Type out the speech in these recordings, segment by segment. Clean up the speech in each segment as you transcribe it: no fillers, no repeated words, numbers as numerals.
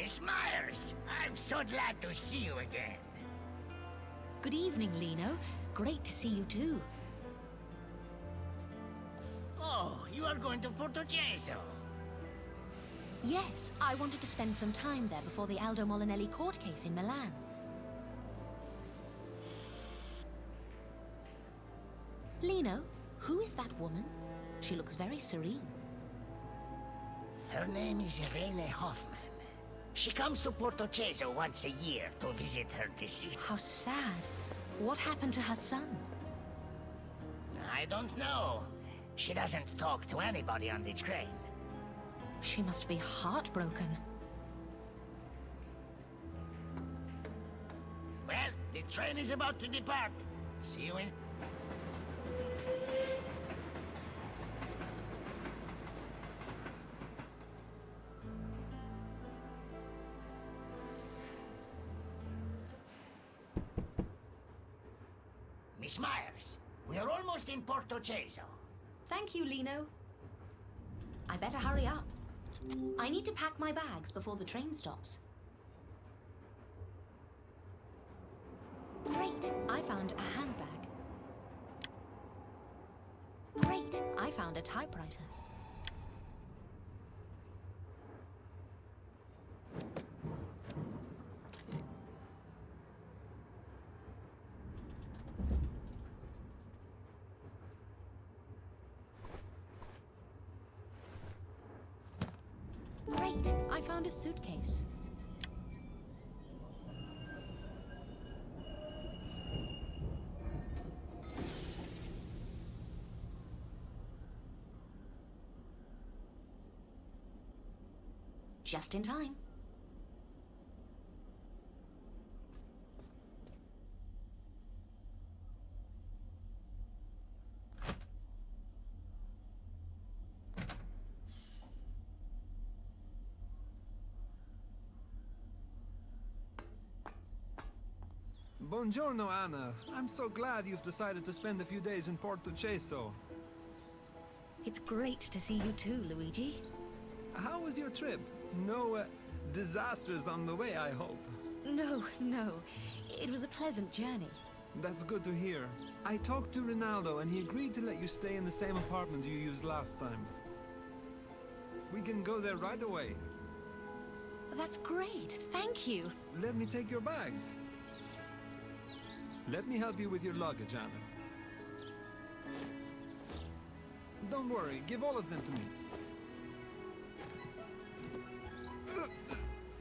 Miss Myers, I'm so glad to see you again. Good evening, Lino. Great to see you too. Oh, you are going to Portoceso. Yes, I wanted to spend some time there before the Aldo Molinelli court case in Milan. Lino, who is that woman? She looks very serene. Her name is Irene Hoffman. She comes to Portoceso once a year to visit her deceased. How sad. What happened to her son? I don't know. She doesn't talk to anybody on the train. She must be heartbroken. Well, the train is about to depart. See you in... Miss Myers, we are almost in Portoceso. Thank you, Lino. I better hurry up. I need to pack my bags before the train stops. Great, I found a handbag. Great, I found a typewriter. Great, I found a suitcase. Just in time. Buongiorno, Anna. I'm so glad you've decided to spend a few days in Portoceso. It's great to see you too, Luigi. How was your trip? No disasters on the way, I hope. No. It was a pleasant journey. That's good to hear. I talked to Ronaldo and he agreed to let you stay in the same apartment you used last time. We can go there right away. That's great. Thank you. Let me take your bags. Let me help you with your luggage, Anna. Don't worry, give all of them to me.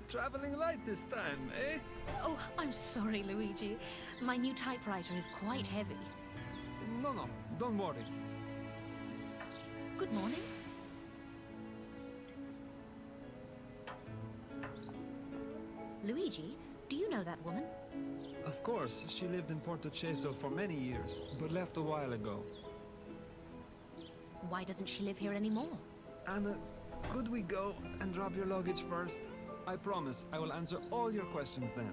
Traveling light this time, eh? Oh, I'm sorry, Luigi. My new typewriter is quite heavy. No, don't worry. Good morning. Luigi, do you know that woman? Of course, she lived in Portoceso for many years, but left a while ago. Why doesn't she live here anymore? Anna, could we go and drop your luggage first? I promise I will answer all your questions then.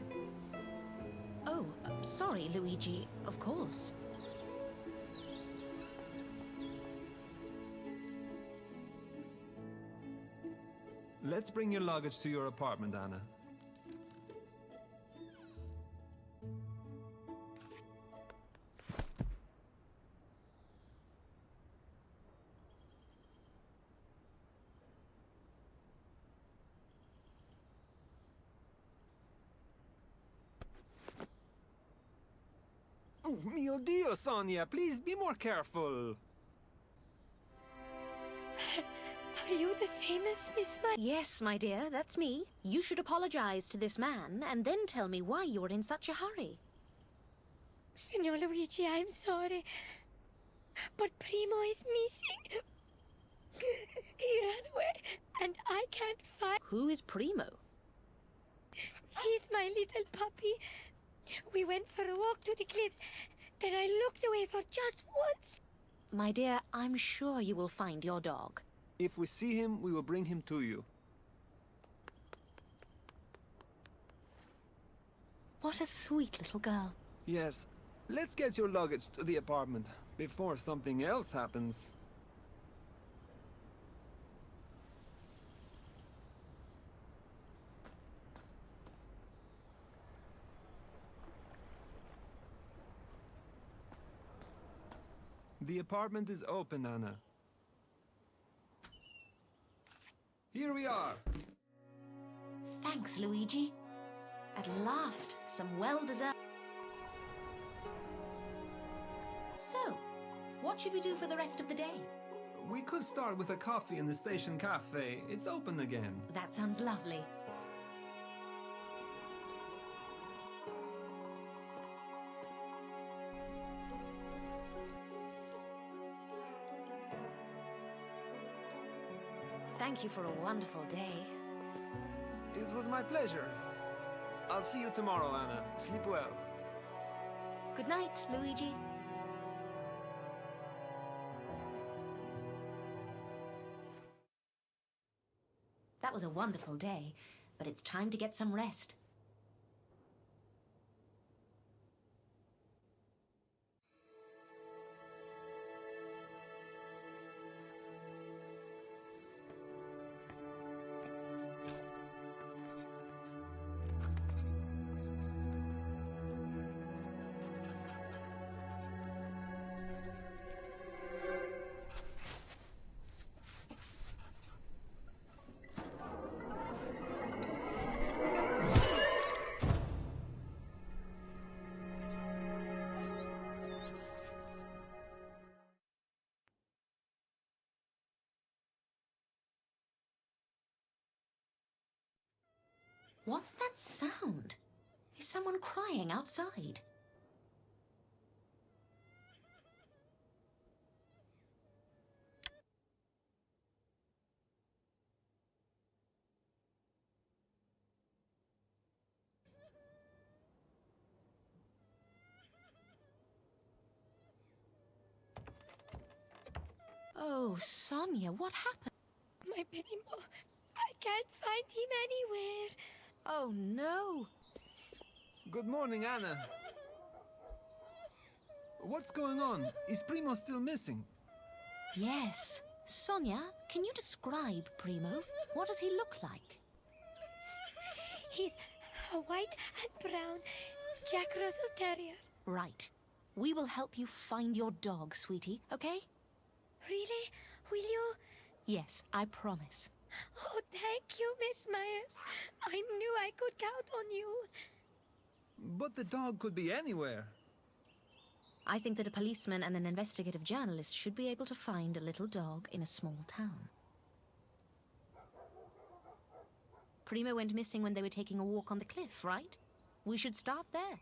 Oh, sorry, Luigi. Of course. Let's bring your luggage to your apartment, Anna. Oh, mio Dio, Sonia, please be more careful. Are you the famous Miss Myers? Yes, my dear, that's me. You should apologize to this man and then tell me why you were in such a hurry. Signor Luigi, I'm sorry. But Primo is missing. He ran away, and I can't find... Who is Primo? He's my little puppy. We went for a walk to the cliffs. Then I looked away for just once. My dear, I'm sure you will find your dog. If we see him, we will bring him to you. What a sweet little girl. Yes, let's get your luggage to the apartment before something else happens. The apartment is open, Anna. Here we are. Thanks, Luigi. At last, some well-deserved... So, what should we do for the rest of the day? We could start with a coffee in the station cafe. It's open again. That sounds lovely. Thank you for a wonderful day. It was my pleasure. I'll see you tomorrow, Anna. Sleep well. Good night, Luigi. That was a wonderful day, but it's time to get some rest. What's that sound? Is someone crying outside? Oh, Sonia, what happened? My Primo, I can't find him anywhere. Oh, no. Good morning, Anna. What's going on? Is Primo still missing? Yes. Sonia, can you describe Primo? What does he look like? He's a white and brown Jack Russell Terrier. Right. We will help you find your dog, sweetie, okay? Really? Will you? Yes, I promise. Oh, thank you, Miss Myers. I knew I could count on you. But the dog could be anywhere. I think that a policeman and an investigative journalist should be able to find a little dog in a small town. Primo went missing when they were taking a walk on the cliff, right? We should start there.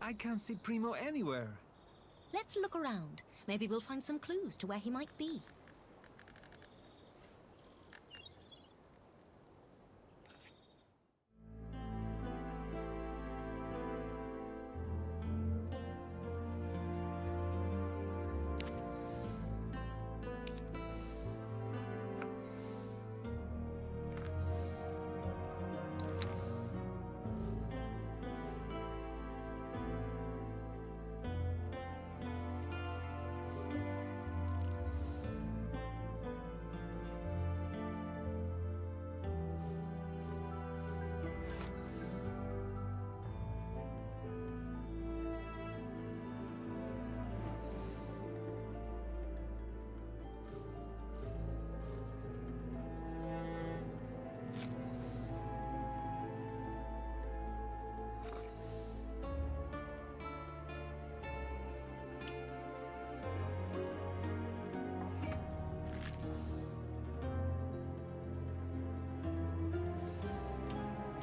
I can't see Primo anywhere. Let's look around. Maybe we'll find some clues to where he might be.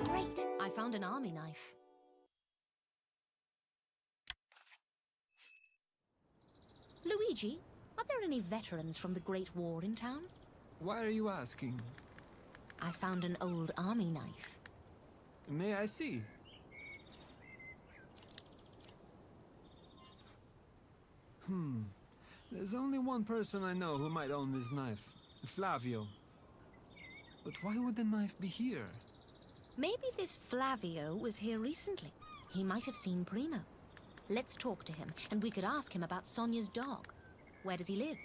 Great! I found an army knife. Luigi, are there any veterans from the Great War in town? Why are you asking? I found an old army knife. May I see? There's only one person I know who might own this knife. Flavio. But why would the knife be here? Maybe this Flavio was here recently. He might have seen Primo. Let's talk to him, and we could ask him about Sonia's dog. Where does he live?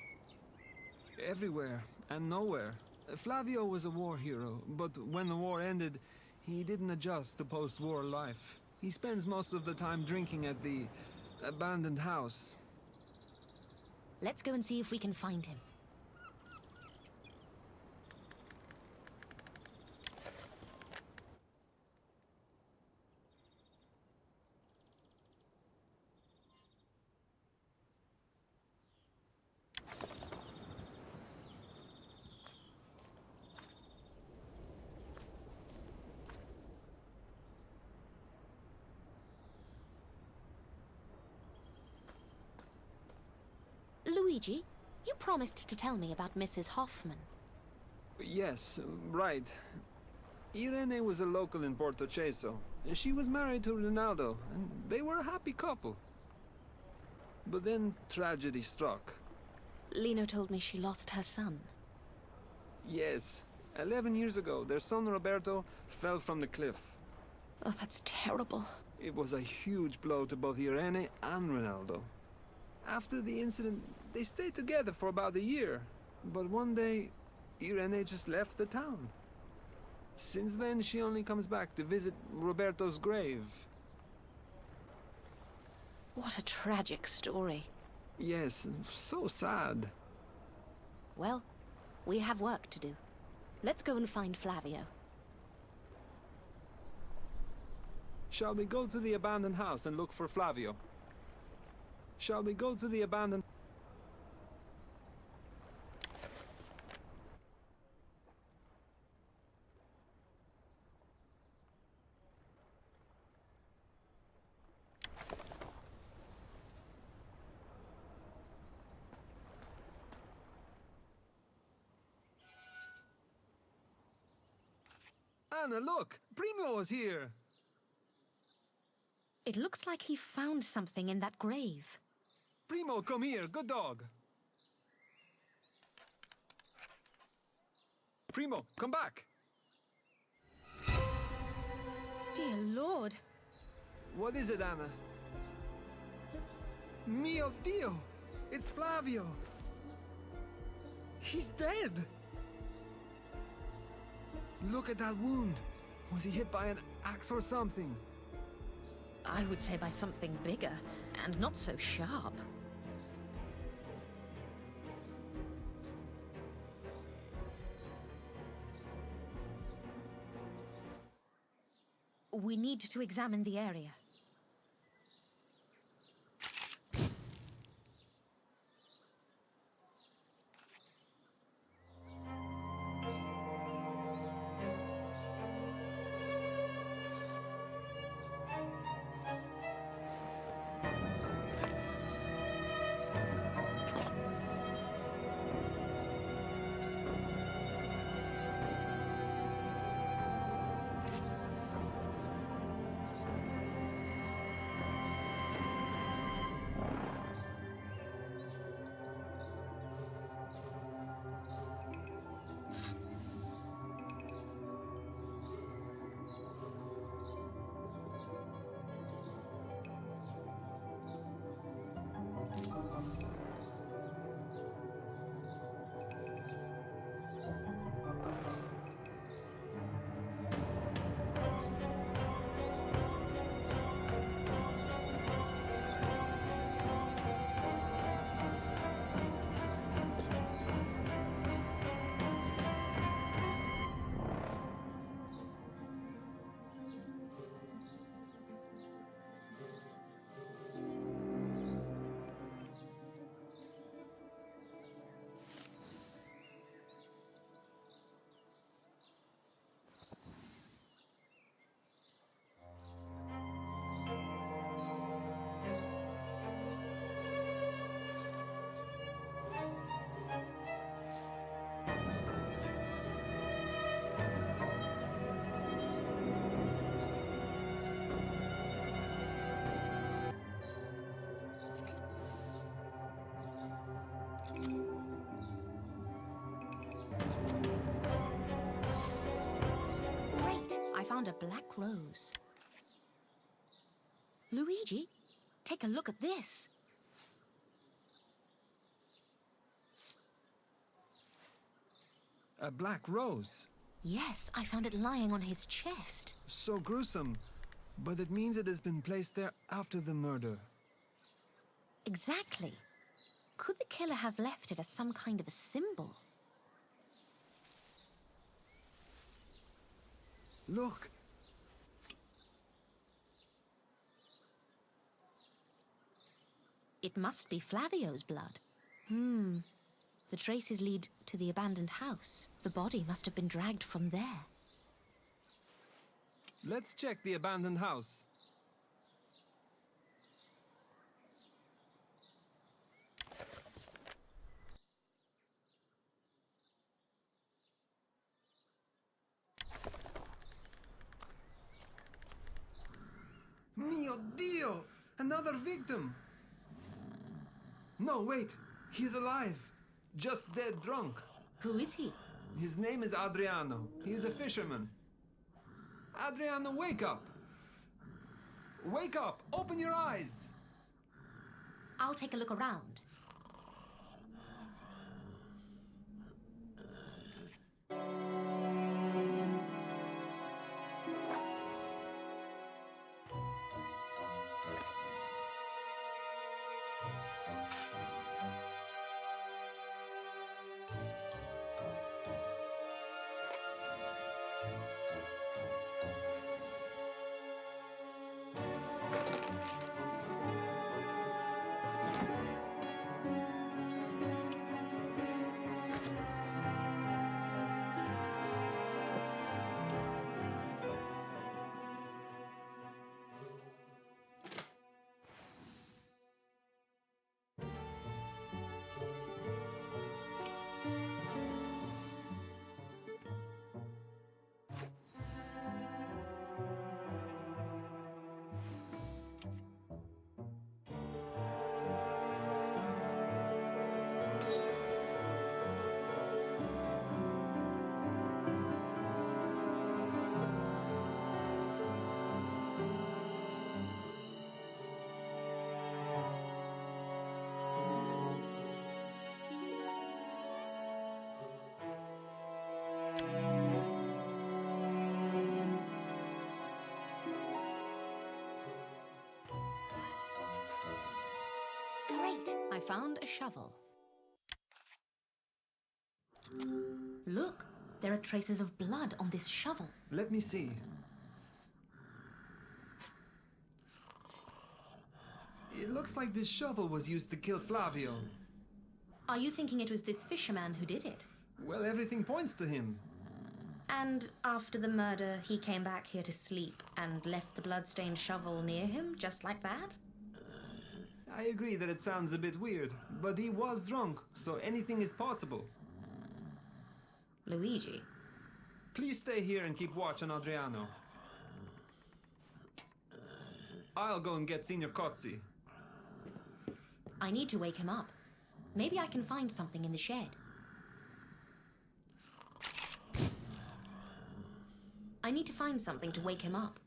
Everywhere and nowhere. Flavio was a war hero, but when the war ended, he didn't adjust to post-war life. He spends most of the time drinking at the abandoned house. Let's go and see if we can find him. Luigi, you promised to tell me about Mrs. Hoffman. Yes, right. Irene was a local in Portoceso. She was married to Ronaldo, and they were a happy couple. But then tragedy struck. Lino told me she lost her son. Yes. 11 years ago, their son Roberto fell from the cliff. Oh, that's terrible. It was a huge blow to both Irene and Ronaldo. After the incident, they stayed together for about a year. But one day, Irene just left the town. Since then, she only comes back to visit Roberto's grave. What a tragic story. Yes, so sad. Well, we have work to do. Let's go and find Flavio. Shall we go to the abandoned house and look for Flavio? Shall we go to the abandoned... Anna, look! Primo is here! It looks like he found something in that grave. Primo, come here, good dog! Primo, come back! Dear Lord. What is it, Anna? Mio Dio! It's Flavio! He's dead! Look at that wound! Was he hit by an axe or something? I would say by something bigger, and not so sharp. We need to examine the area. found a black rose. Luigi, take a look at this. A black rose. Yes, I found it lying on his chest. So gruesome. But it means it has been placed there after the murder. Exactly. Could the killer have left it as some kind of a symbol? Look! It must be Flavio's blood. The traces lead to the abandoned house. The body must have been dragged from there. Let's check the abandoned house. Mio Dio! Another victim! No, wait! He's alive! Just dead drunk. Who is he? His name is Adriano. He's a fisherman. Adriano, wake up! Wake up! Open your eyes! I'll take a look around. Great! I found a shovel. Look! There are traces of blood on this shovel. Let me see. It looks like this shovel was used to kill Flavio. Are you thinking it was this fisherman who did it? Well, everything points to him. And after the murder, he came back here to sleep and left the bloodstained shovel near him, just like that? I agree that it sounds a bit weird, but he was drunk, so anything is possible. Luigi. Please stay here and keep watch on Adriano. I'll go and get Signor Cozzi. I need to wake him up. Maybe I can find something in the shed. I need to find something to wake him up.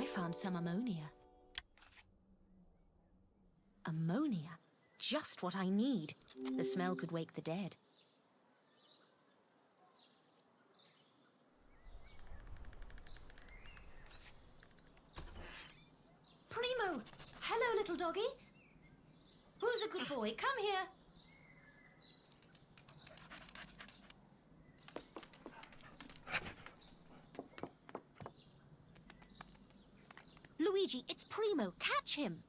I found some ammonia. Ammonia? Just what I need. The smell could wake the dead. Primo! Hello, little doggy. Who's a good boy? Come here. Luigi, it's Primo. Catch him.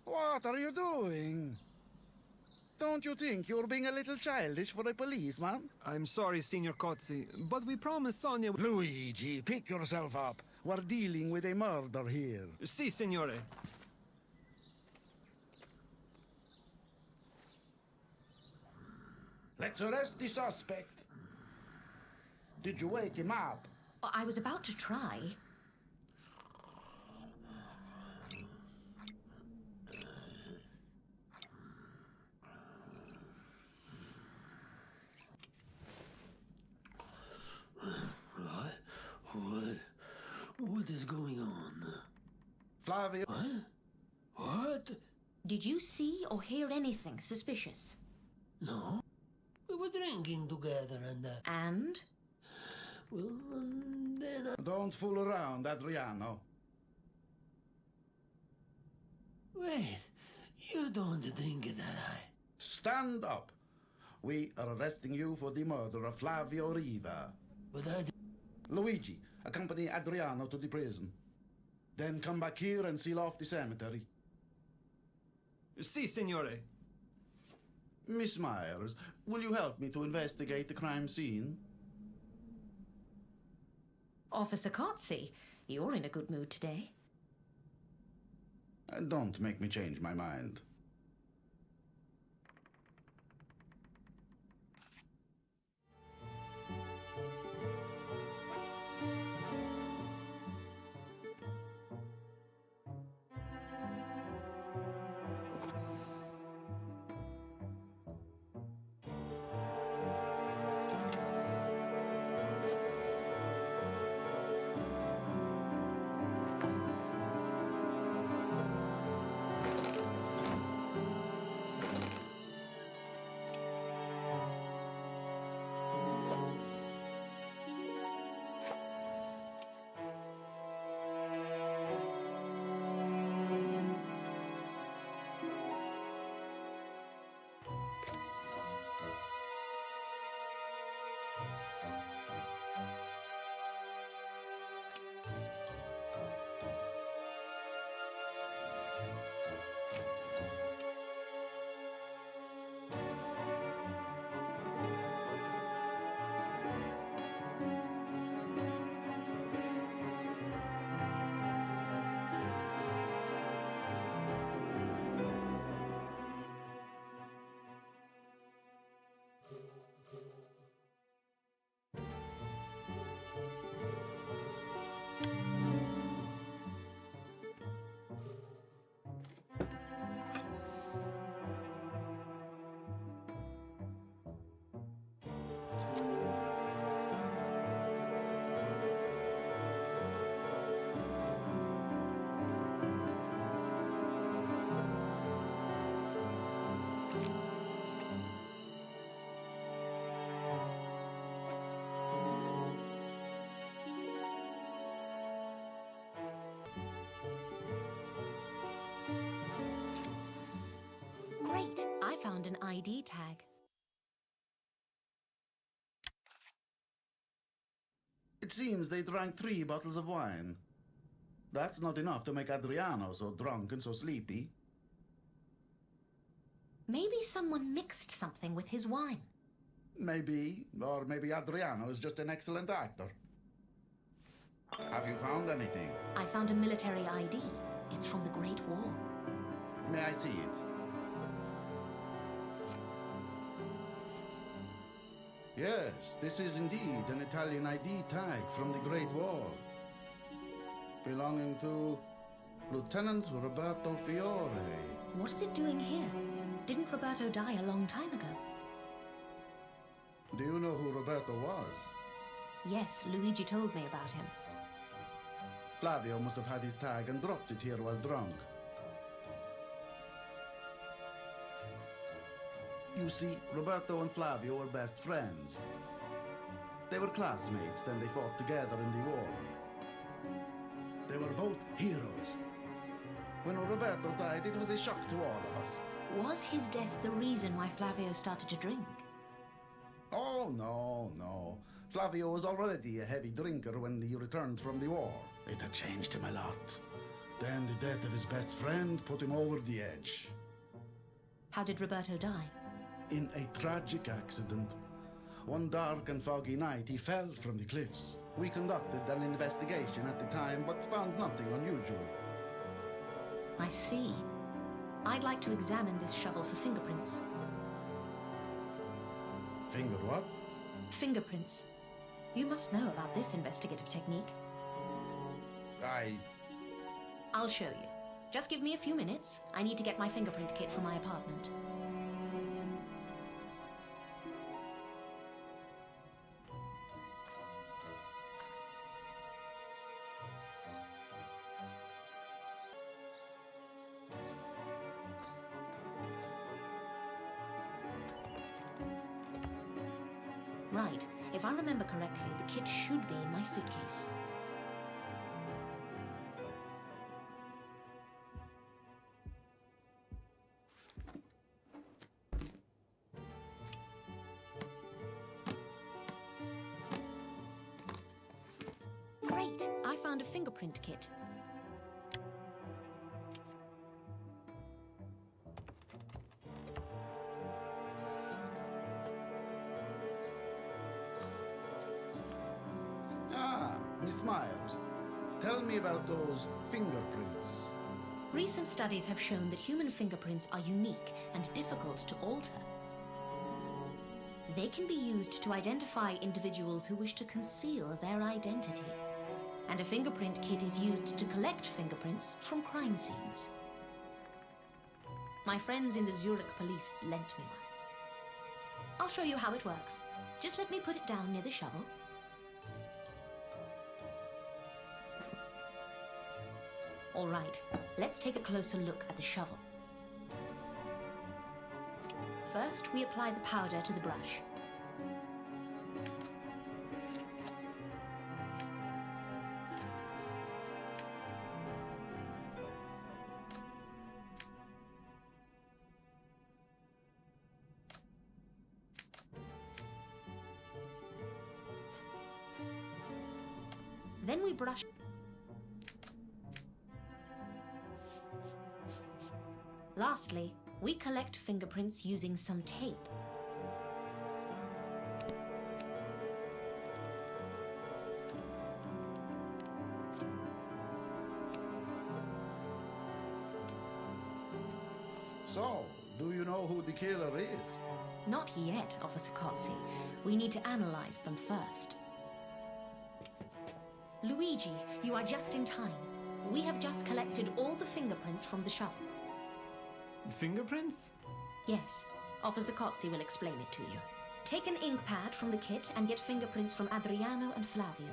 What are you doing? Don't you think you're being a little childish for a policeman? I'm sorry, Signor Cozzi, but we promised Sonia... Luigi, pick yourself up. We're dealing with a murder here. Si, signore. Let's arrest the suspect. Did you wake him up? I was about to try. What is going on? Flavio... What? Did you see or hear anything suspicious? No. We were drinking together and... And? Well, then Don't fool around, Adriano. Wait, you don't think that I... Stand up. We are arresting you for the murder of Flavio Riva. But Luigi, accompany Adriano to the prison. Then come back here and seal off the cemetery. Si, signore. Miss Myers, will you help me to investigate the crime scene? Officer Cozzi, you're in a good mood today. Don't make me change my mind. Great, I found an ID tag. It seems they drank 3 bottles of wine. That's not enough to make Adriano so drunk and so sleepy. Maybe someone mixed something with his wine. Maybe, or maybe Adriano is just an excellent actor. Have you found anything? I found a military ID. It's from the Great War. May I see it? Yes, this is indeed an Italian ID tag from the Great War. Belonging to Lieutenant Roberto Fiore. What is it doing here? Didn't Roberto die a long time ago? Do you know who Roberto was? Yes, Luigi told me about him. Flavio must have had his tag and dropped it here while drunk. You see, Roberto and Flavio were best friends. They were classmates, then they fought together in the war. They were both heroes. When Roberto died, it was a shock to all of us. Was his death the reason why Flavio started to drink? Oh, no. Flavio was already a heavy drinker when he returned from the war. It had changed him a lot. Then the death of his best friend put him over the edge. How did Roberto die? In a tragic accident. One dark and foggy night, he fell from the cliffs. We conducted an investigation at the time, but found nothing unusual. I see. I'd like to examine this shovel for fingerprints. Finger what? Fingerprints. You must know about this investigative technique. I'll show you. Just give me a few minutes. I need to get my fingerprint kit from my apartment. Right. If I remember correctly, the kit should be in my suitcase. Great! I found a fingerprint kit. Miss Myers, tell me about those fingerprints. Recent studies have shown that human fingerprints are unique and difficult to alter. They can be used to identify individuals who wish to conceal their identity. And a fingerprint kit is used to collect fingerprints from crime scenes. My friends in the Zurich police lent me one. I'll show you how it works. Just let me put it down near the shovel. All right, let's take a closer look at the shovel. First, we apply the powder to the brush. Then we brush. Lastly, we collect fingerprints using some tape. So, do you know who the killer is? Not yet, Officer Cozzi. We need to analyze them first. Luigi, you are just in time. We have just collected all the fingerprints from the shovel. Fingerprints? Yes, Officer Cozzi will explain it to you. Take an ink pad from the kit and get fingerprints from Adriano and Flavio.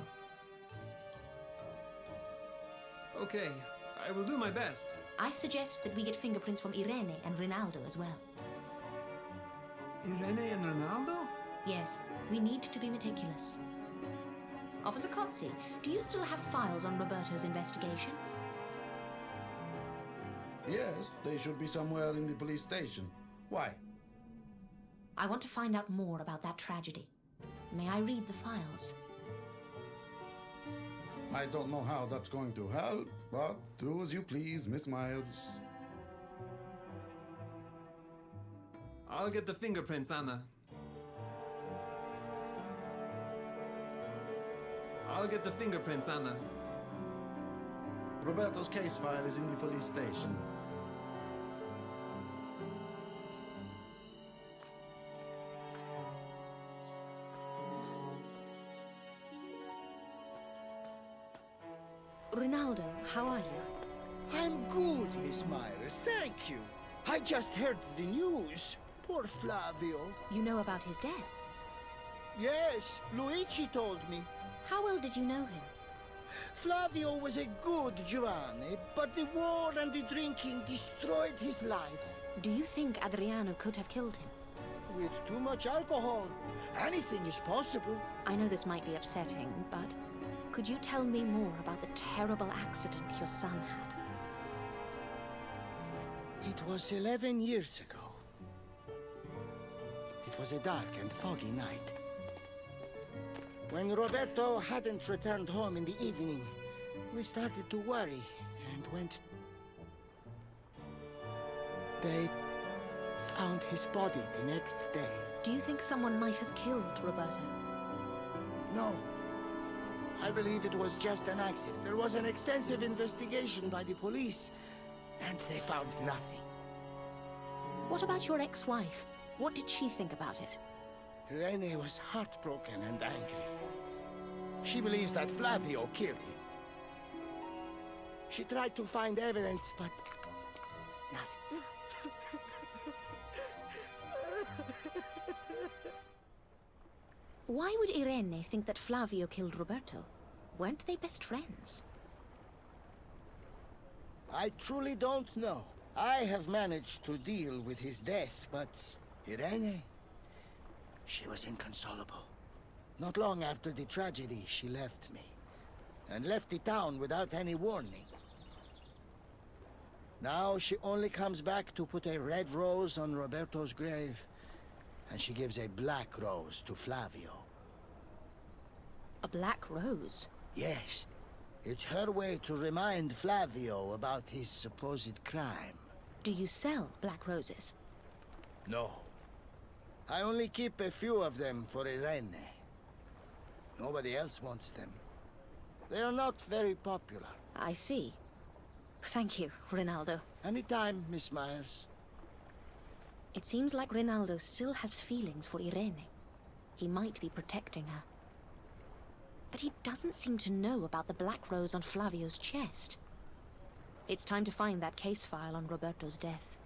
Okay, I will do my best. I suggest that we get fingerprints from Irene and Rinaldo as well. Irene and Ronaldo? Yes, we need to be meticulous. Officer Cozzi, do you still have files on Roberto's investigation? Yes, they should be somewhere in the police station. Why? I want to find out more about that tragedy. May I read the files? I don't know how that's going to help, but do as you please, Miss Myers. I'll get the fingerprints, Anna. I'll get the fingerprints, Anna. Roberto's case file is in the police station. Rinaldo, how are you? I'm good, Miss Myers, thank you. I just heard the news. Poor Flavio. You know about his death? Yes, Luigi told me. How well did you know him? Flavio was a good Giovanni, but the war and the drinking destroyed his life. Do you think Adriano could have killed him? With too much alcohol, anything is possible. I know this might be upsetting, but could you tell me more about the terrible accident your son had? It was 11 years ago. It was a dark and foggy night. When Roberto hadn't returned home in the evening, we started to worry and went... They found his body the next day. Do you think someone might have killed Roberto? No. I believe it was just an accident. There was an extensive investigation by the police, and they found nothing. What about your ex-wife? What did she think about it? Irene was heartbroken and angry. She believes that Flavio killed him. She tried to find evidence, but nothing. Why would Irene think that Flavio killed Roberto? Weren't they best friends? I truly don't know. I have managed to deal with his death, but Irene... she was inconsolable. Not long after the tragedy, she left me. And left the town without any warning. Now she only comes back to put a red rose on Roberto's grave. And she gives a black rose to Flavio. A black rose? Yes. It's her way to remind Flavio about his supposed crime. Do you sell black roses? No. I only keep a few of them for Irene. Nobody else wants them. They are not very popular. I see. Thank you, Rinaldo. Anytime, Miss Myers. It seems like Rinaldo still has feelings for Irene. He might be protecting her. But he doesn't seem to know about the black rose on Flavio's chest. It's time to find that case file on Roberto's death.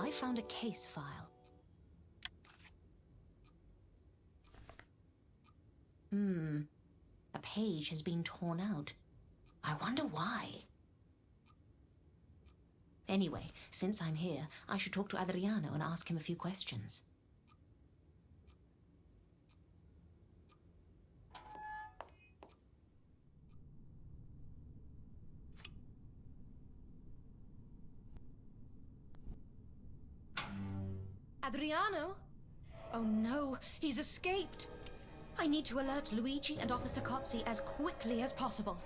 I found a case file. cage has been torn out. I wonder why. Anyway, since I'm here, I should talk to Adriano and ask him a few questions. Adriano? Oh no, he's escaped. I need to alert Luigi and Officer Cozzi as quickly as possible.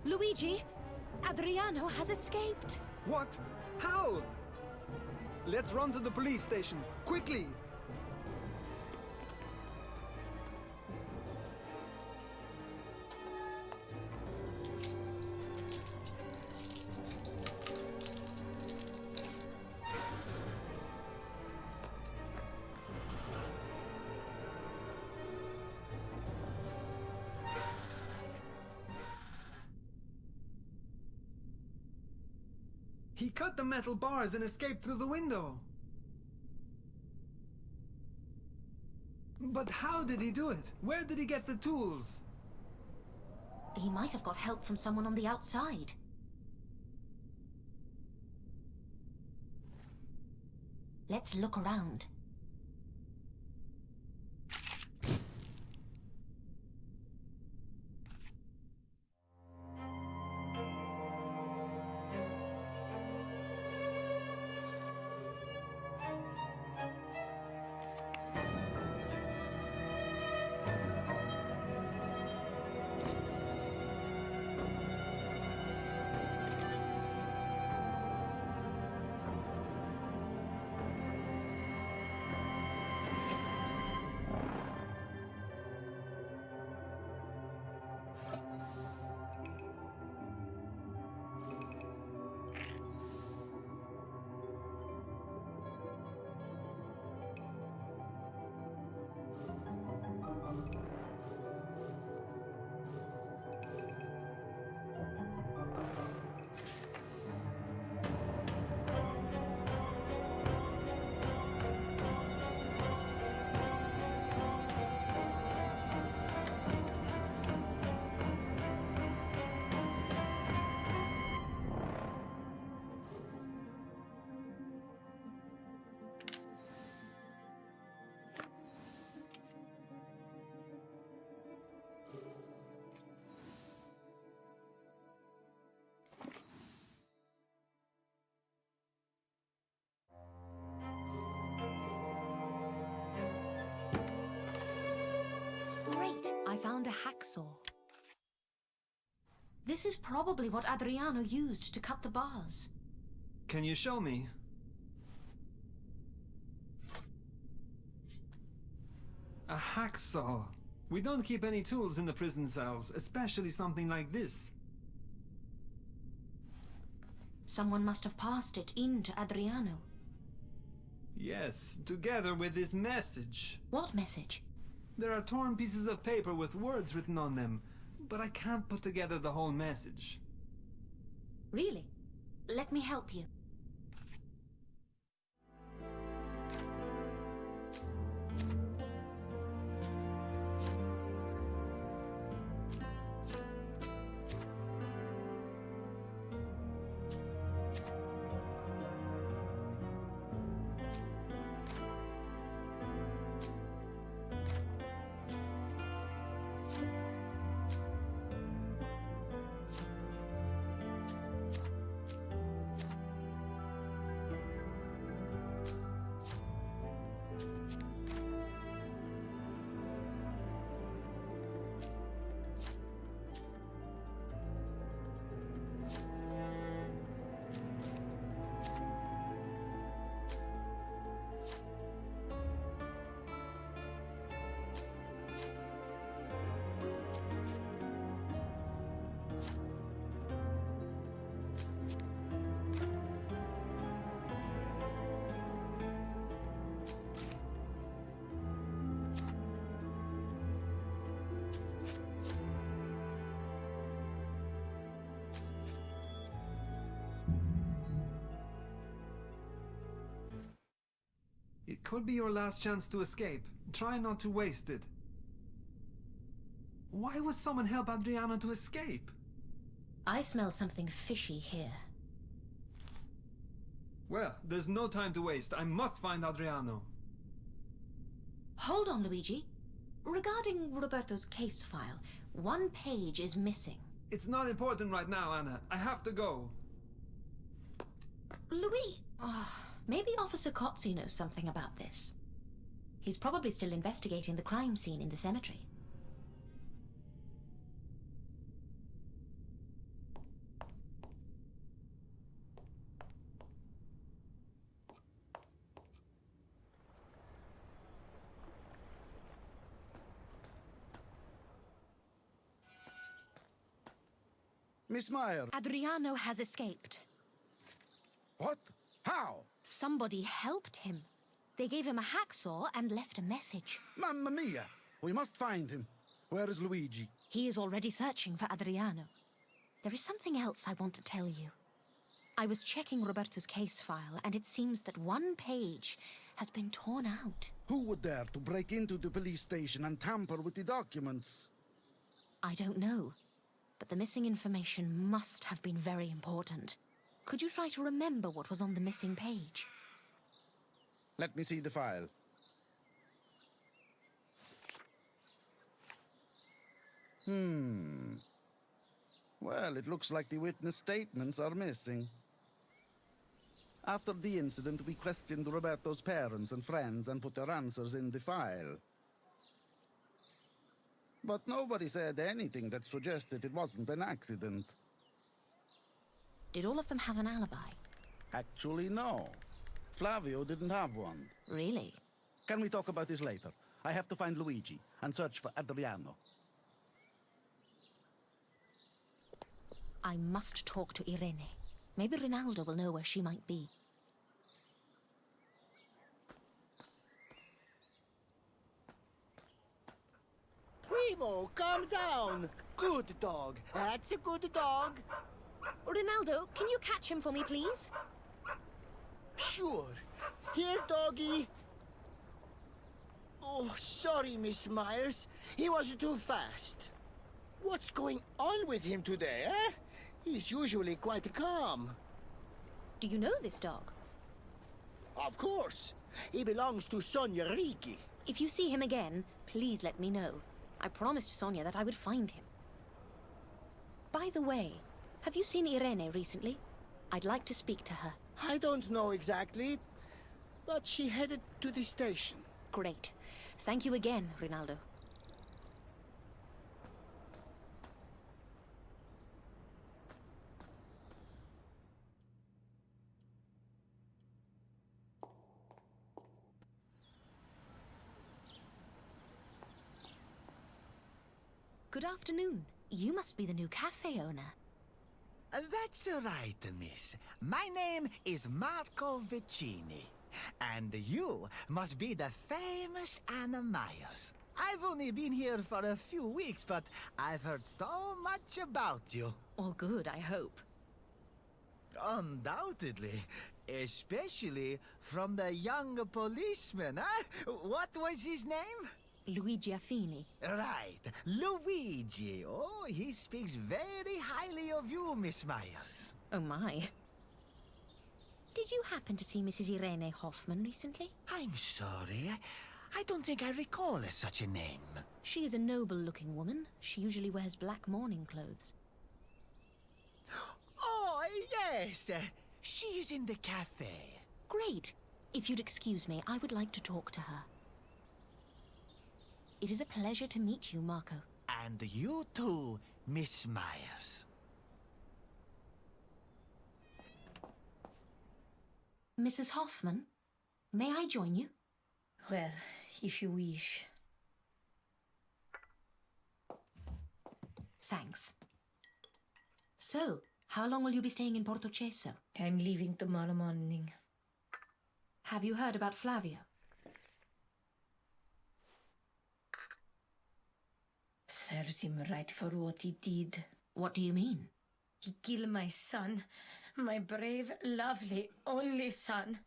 Luigi, Adriano has escaped. What? How? Let's run to the police station, quickly! He cut the metal bars and escaped through the window. But how did he do it? Where did he get the tools? He might have got help from someone on the outside. Let's look around. Great! I found a hacksaw. This is probably what Adriano used to cut the bars. Can you show me? A hacksaw. We don't keep any tools in the prison cells, especially something like this. Someone must have passed it in to Adriano. Yes, together with this message. What message? There are torn pieces of paper with words written on them, but I can't put together the whole message. Really? Let me help you. It could be your last chance to escape. Try not to waste it. Why would someone help Adriano to escape? I smell something fishy here. Well, there's no time to waste. I must find Adriano. Hold on, Luigi. Regarding Roberto's case file, one page is missing. It's not important right now, Anna. I have to go. Maybe Officer Cozzi knows something about this. He's probably still investigating the crime scene in the cemetery. Miss Meyer. Adriano has escaped. What? How? Somebody helped him. They gave him a hacksaw and left a message. Mamma mia! We must find him. Where is Luigi? He is already searching for Adriano. There is something else I want to tell you. I was checking Roberto's case file, and it seems that one page has been torn out. Who would dare to break into the police station and tamper with the documents? I don't know, but the missing information must have been very important. Could you try to remember what was on the missing page? Let me see the file. Well, it looks like the witness statements are missing. After the incident, we questioned Roberto's parents and friends and put their answers in the file. But nobody said anything that suggested it wasn't an accident. Did all of them have an alibi? Actually, no. Flavio didn't have one. Really? Can we talk about this later? I have to find Luigi and search for Adriano. I must talk to Irene. Maybe Rinaldo will know where she might be. Primo, calm down. Good dog. That's a good dog. Rinaldo, can you catch him for me, please? Sure. Here, doggy. Oh, sorry, Miss Myers. He was too fast. What's going on with him today, eh? He's usually quite calm. Do you know this dog? Of course. He belongs to Sonia Ricci. If you see him again, please let me know. I promised Sonia that I would find him. By the way, have you seen Irene recently? I'd like to speak to her. I don't know exactly, but she headed to the station. Great. Thank you again, Rinaldo. Good afternoon. You must be the new cafe owner. That's right, miss. My name is Marco Vicini. And you must be the famous Anna Myers. I've only been here for a few weeks, but I've heard so much about you. All good, I hope. Undoubtedly. Especially from the young policeman, huh? What was his name? Luigi Affini. Right, Luigi. Oh, he speaks very highly of you, Miss Myers. Oh my. Did you happen to see Mrs. Irene Hoffman recently? I'm sorry. I don't think I recall such a name. She is a noble-looking woman. She usually wears black mourning clothes. Oh, yes. She is in the cafe. Great. If you'd excuse me, I would like to talk to her. It is a pleasure to meet you, Marco. And you too, Miss Myers. Mrs. Hoffman, may I join you? Well, if you wish. Thanks. So, how long will you be staying in Portocesso? I'm leaving tomorrow morning. Have you heard about Flavio? Serves him right for what he did. What do you mean? He killed my son. My brave, lovely, only son.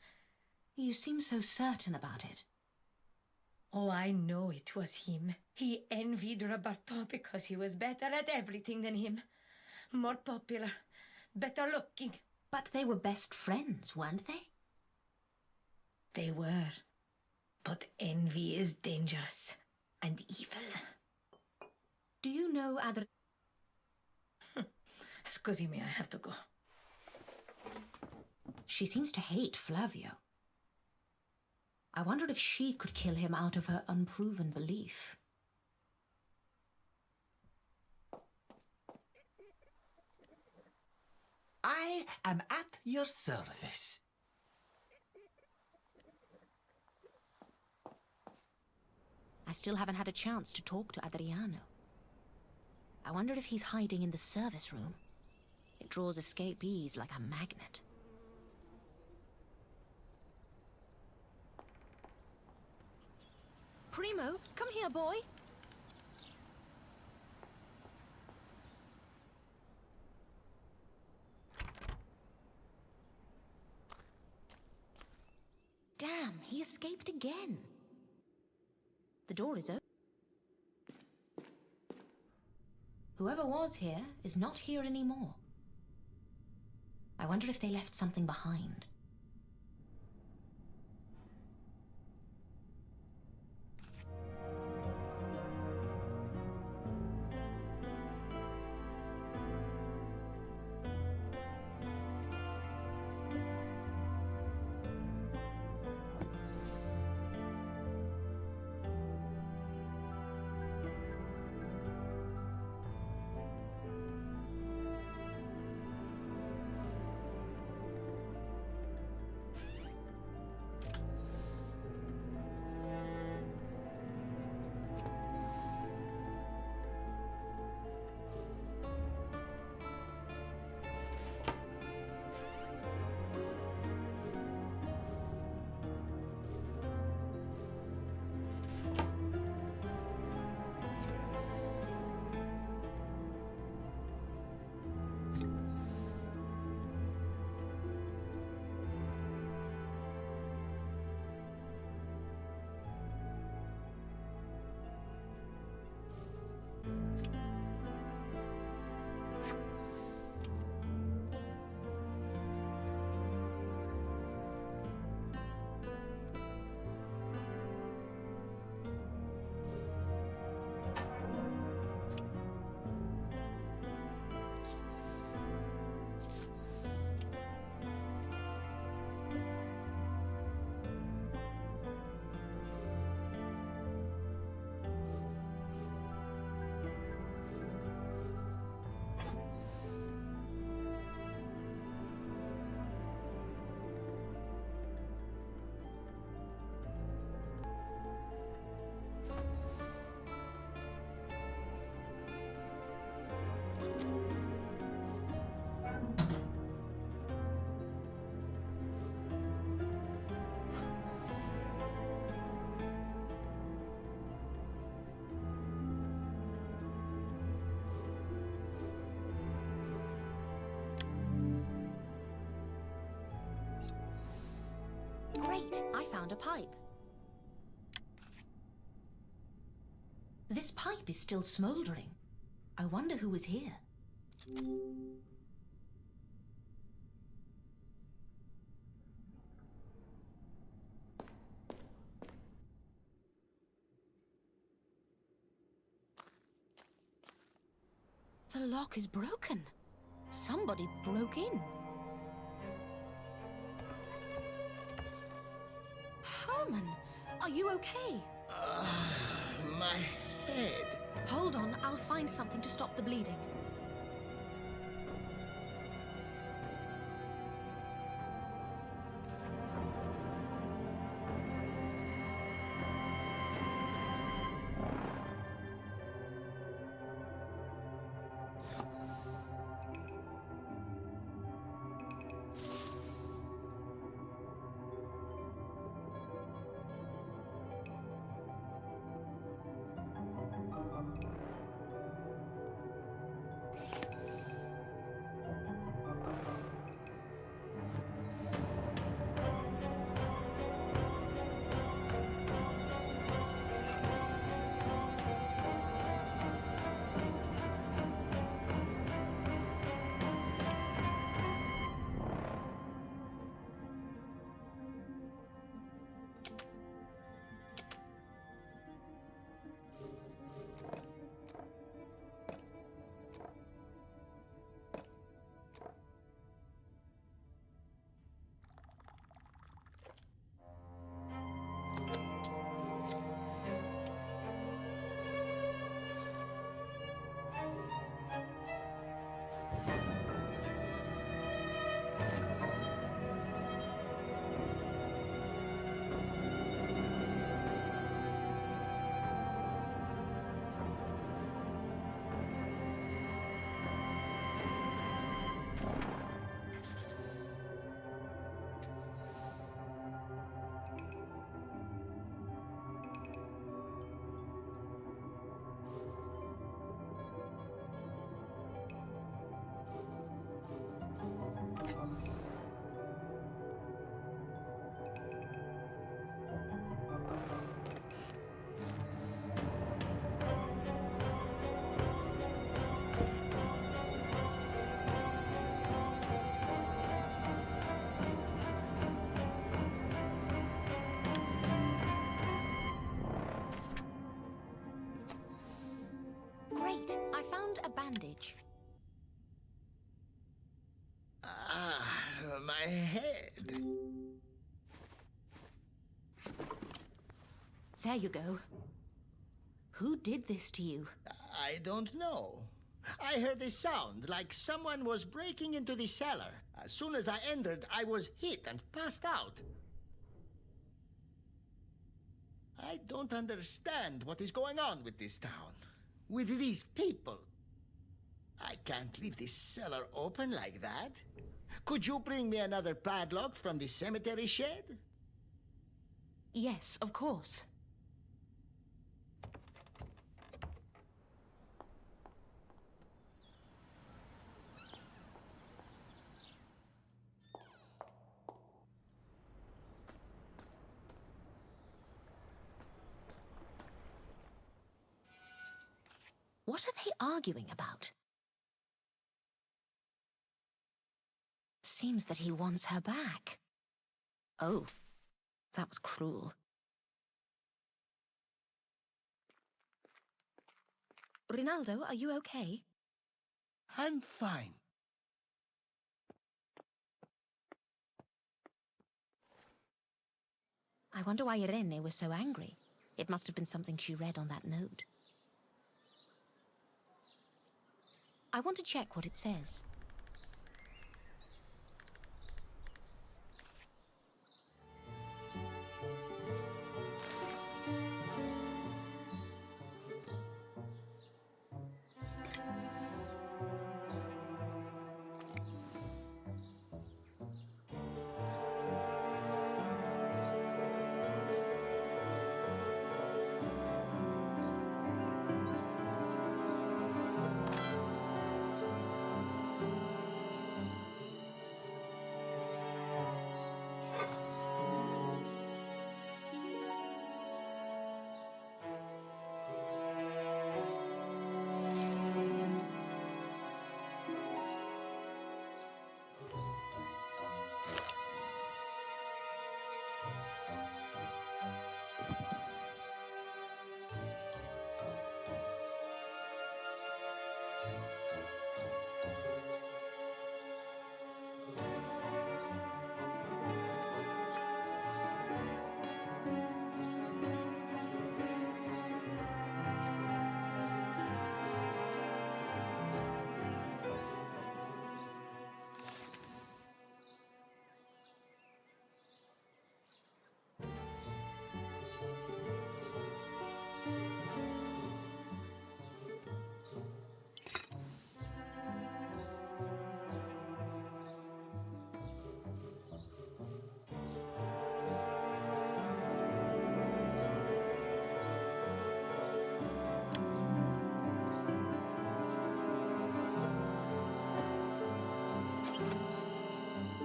You seem so certain about it. Oh, I know it was him. He envied Roberto because he was better at everything than him. More popular, better looking. But they were best friends, weren't they? They were. But envy is dangerous and evil. Do you know Adr... Scusi me, I have to go. She seems to hate Flavio. I wondered if she could kill him out of her unproven belief. I am at your service. I still haven't had a chance to talk to Adriano. I wonder if he's hiding in the service room. It draws escapees like a magnet. Primo, come here, boy. Damn, he escaped again. The door is open. Whoever was here is not here anymore. I wonder if they left something behind. Great, I found a pipe. This pipe is still smoldering. I wonder who was here. The lock is broken. Somebody broke in. Herman, are you okay? My head. Hold on, I'll find something to stop the bleeding. Great, I found a bandage. Ah, my head. There you go. Who did this to you? I don't know. I heard a sound like someone was breaking into the cellar. As soon as I entered, I was hit and passed out. I don't understand what is going on with this town. With these people. I can't leave this cellar open like that. Could you bring me another padlock from the cemetery shed? Yes, of course. What are they arguing about? Seems that he wants her back. Oh, that was cruel. Rinaldo, are you okay? I'm fine. I wonder why Irene was so angry. It must have been something she read on that note. I want to check what it says.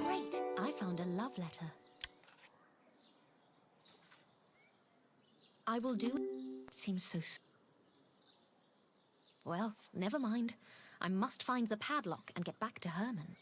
Great! I found a love letter. I will do... It seems so... Well, never mind. I must find the padlock and get back to Herman.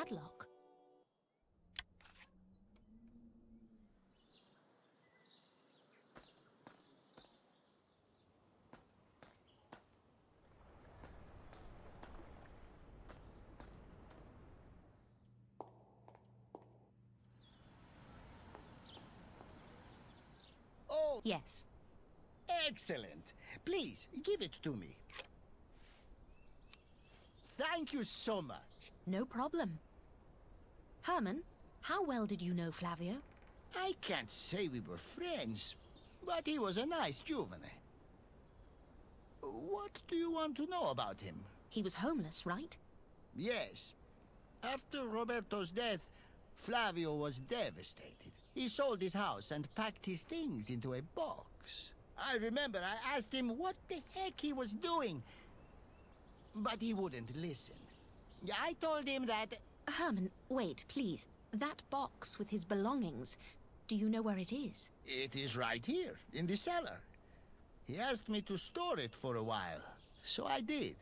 padlock. Oh, Yes. excellent. Please, give it to me. Thank you so much. No problem. Herman, how well did you know Flavio? I can't say we were friends, but he was a nice juvenile. What do you want to know about him? He was homeless, right? Yes. After Roberto's death, Flavio was devastated. He sold his house and packed his things into a box. I remember I asked him what the heck he was doing, but he wouldn't listen. I told him that... Herman, wait, please. That box with his belongings, do you know where it is? It is right here, in the cellar. He asked me to store it for a while, so I did.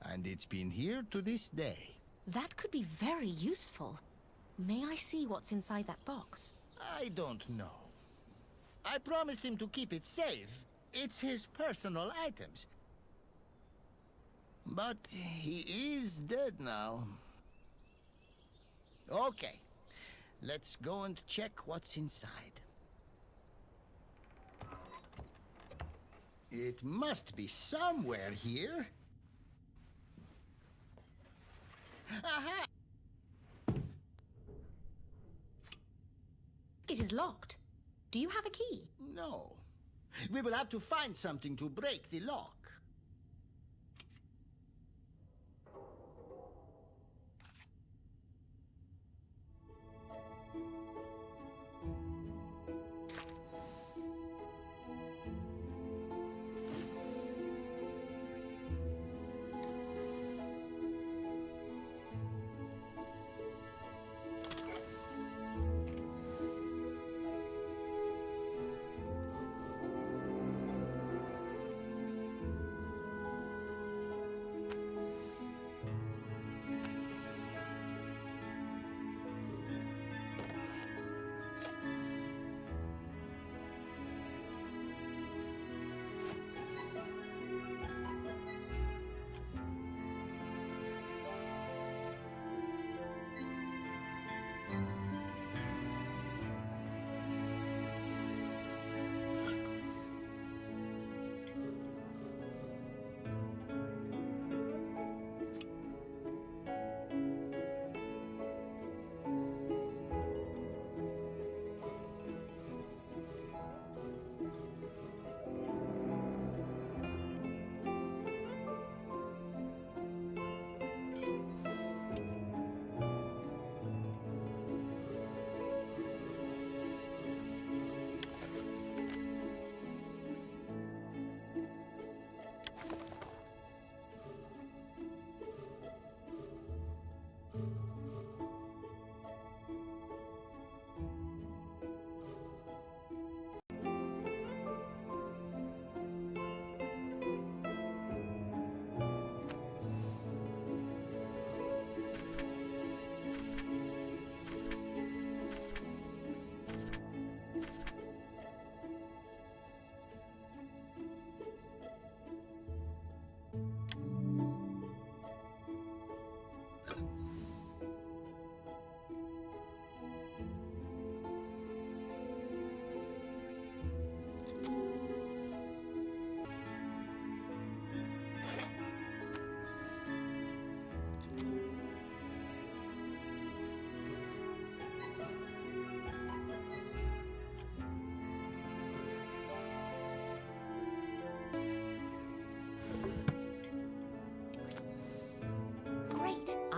And it's been here to this day. That could be very useful. May I see what's inside that box? I don't know. I promised him to keep it safe. It's his personal items. But he is dead now. Okay, let's go and check what's inside. It must be somewhere here. Aha! It is locked. Do you have a key? No. We will have to find something to break the lock.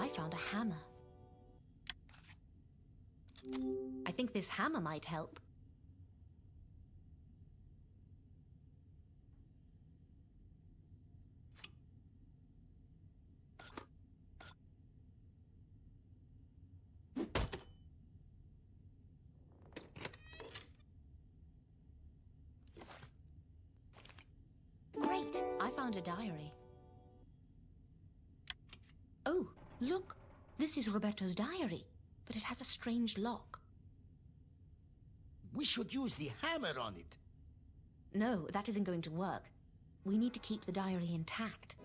I found a hammer. I think this hammer might help. Great! I found a diary. Oh, look! This is Roberto's diary, but it has a strange lock. We should use the hammer on it. No, that isn't going to work. We need to keep the diary intact.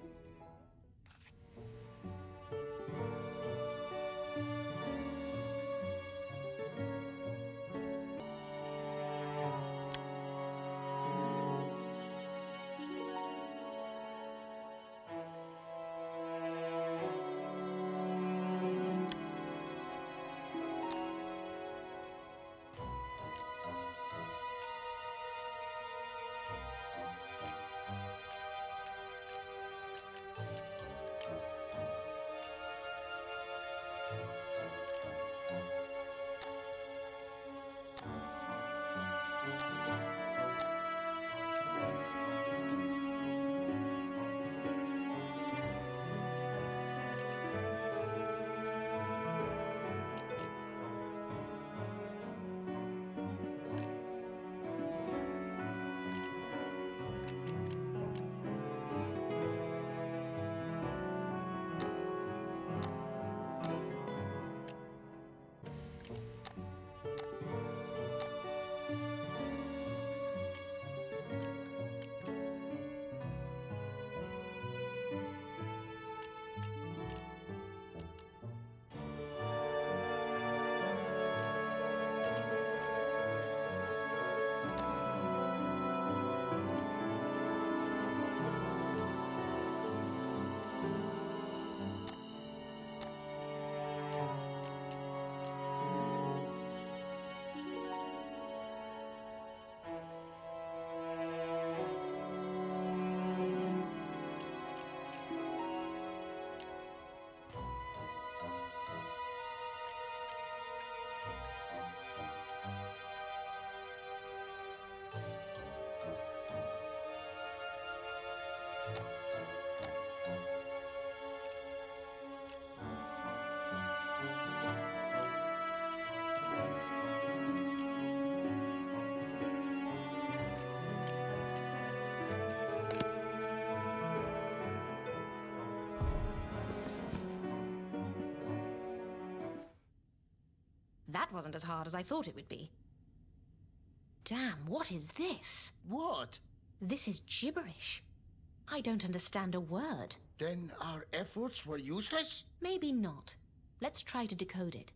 That wasn't as hard as I thought it would be. Damn, what is this? What? This is gibberish. I don't understand a word. Then our efforts were useless? Maybe not. Let's try to decode it.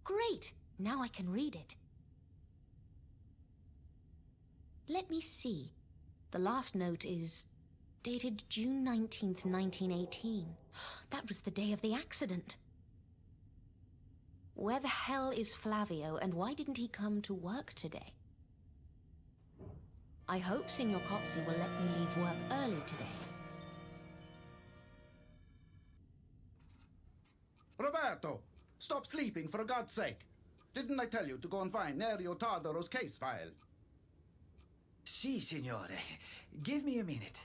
Great! Now I can read it. Let me see. The last note is dated June 19th, 1918. That was the day of the accident. Where the hell is Flavio, and why didn't he come to work today? I hope Signor Cozzi will let me leave work early today. Roberto, stop sleeping for God's sake. Didn't I tell you to go and find Nerio Tardaro's case file? Si, signore. Give me a minute.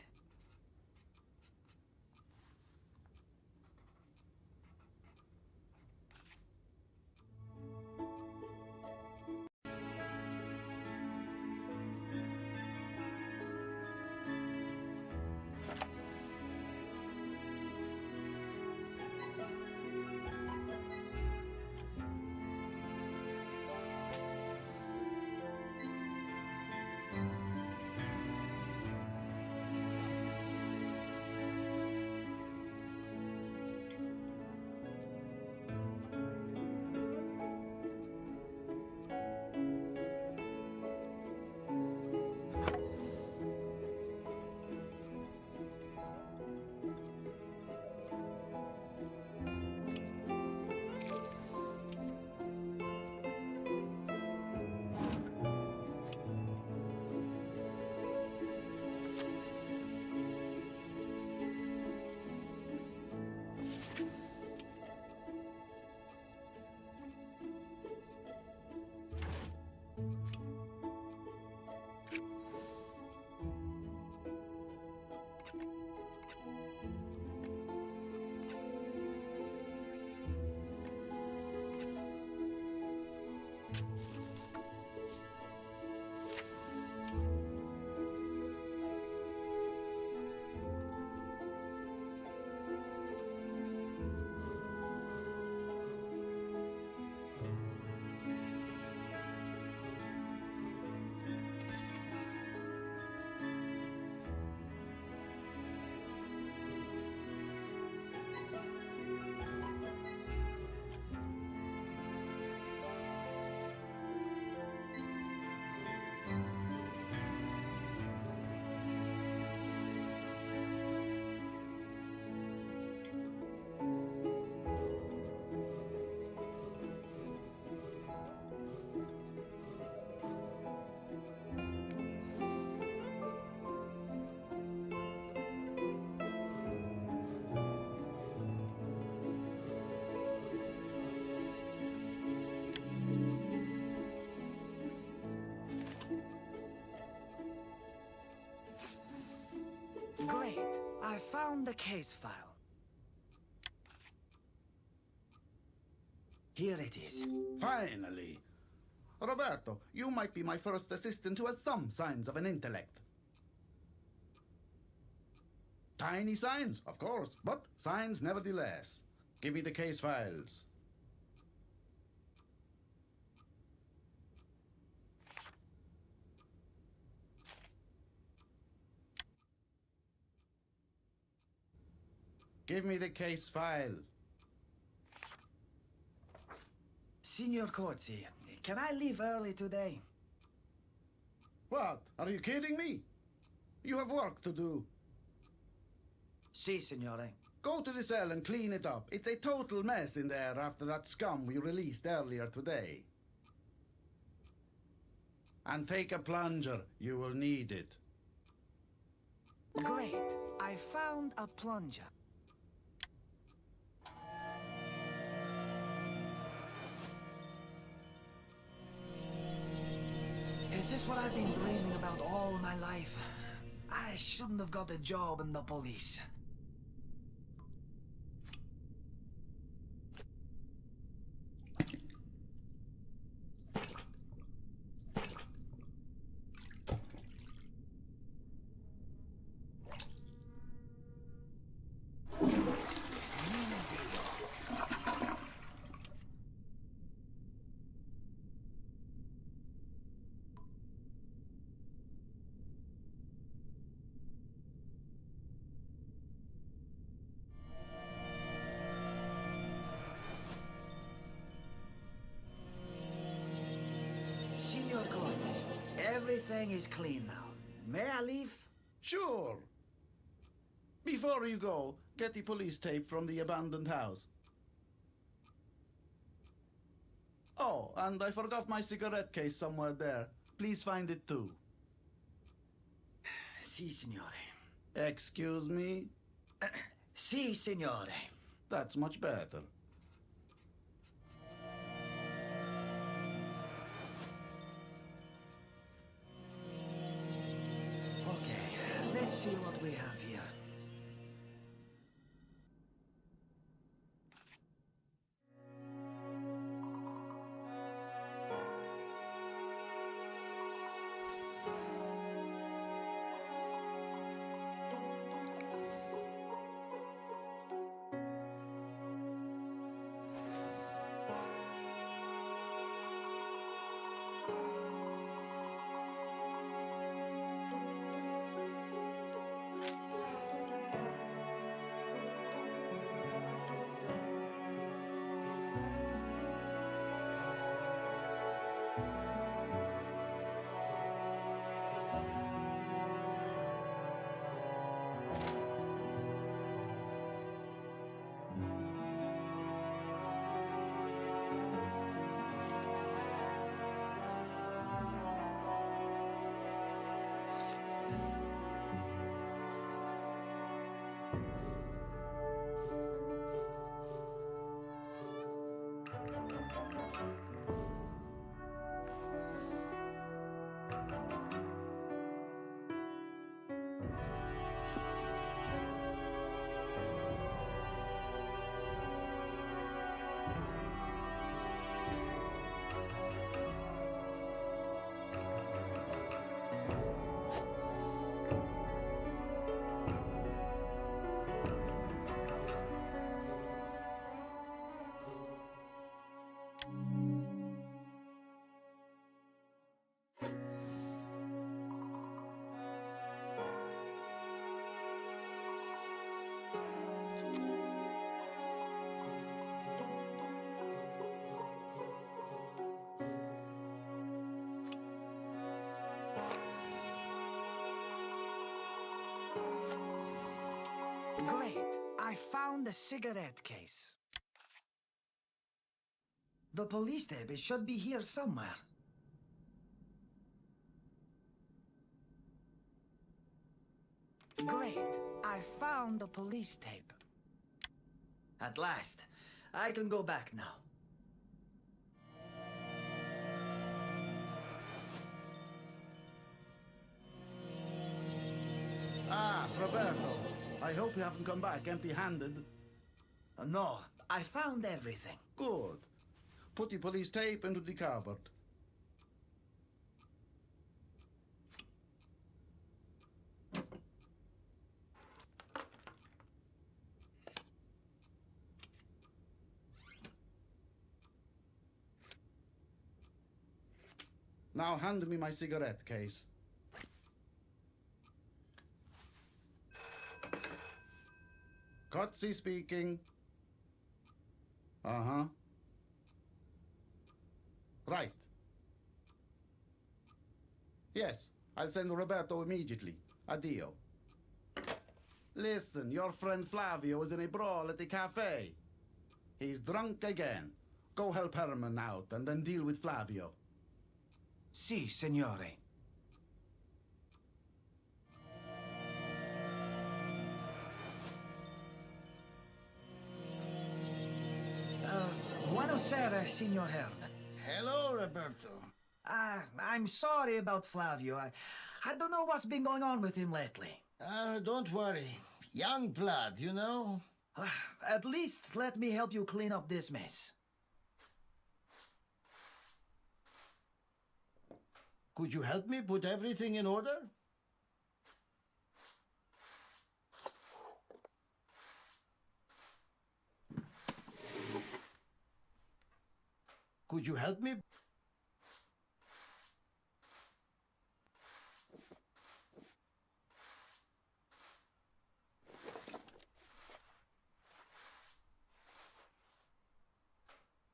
Great. I found the case file. Here it is. Finally. Roberto, you might be my first assistant who has some signs of an intellect. Tiny signs, of course, but signs nevertheless. Give me the case files. Give me the case file. Signor Cozzi, can I leave early today? What? Are you kidding me? You have work to do. Si, signore. Go to the cell and clean it up. It's a total mess in there after that scum we released earlier today. And take a plunger. You will need it. Great. I found a plunger. Is this what I've been dreaming about all my life? I shouldn't have got a job in the police. Signor Cozzi, everything is clean now. May I leave? Sure. Before you go, get the police tape from the abandoned house. Oh, and I forgot my cigarette case somewhere there. Please find it too. Si, signore. Excuse me? Si, signore. That's much better. Okay, let's see what we have here. Great. I found the cigarette case. The police tape should be here somewhere. Great. I found the police tape. At last. I can go back now. Ah, Roberto. I hope you haven't come back empty-handed. No, I found everything. Good. Put the police tape into the cupboard. Now hand me my cigarette case. Kotzi speaking. Uh-huh. Right. Yes, I'll send Roberto immediately. Addio. Listen, your friend Flavio is in a brawl at the cafe. He's drunk again. Go help Herman out and then deal with Flavio. Si, signore. Buonasera, Signor Herman. Hello, Roberto. I'm sorry about Flavio. I don't know what's been going on with him lately. Don't worry. Young blood, you know? At least let me help you clean up this mess. Could you help me put everything in order? Could you help me?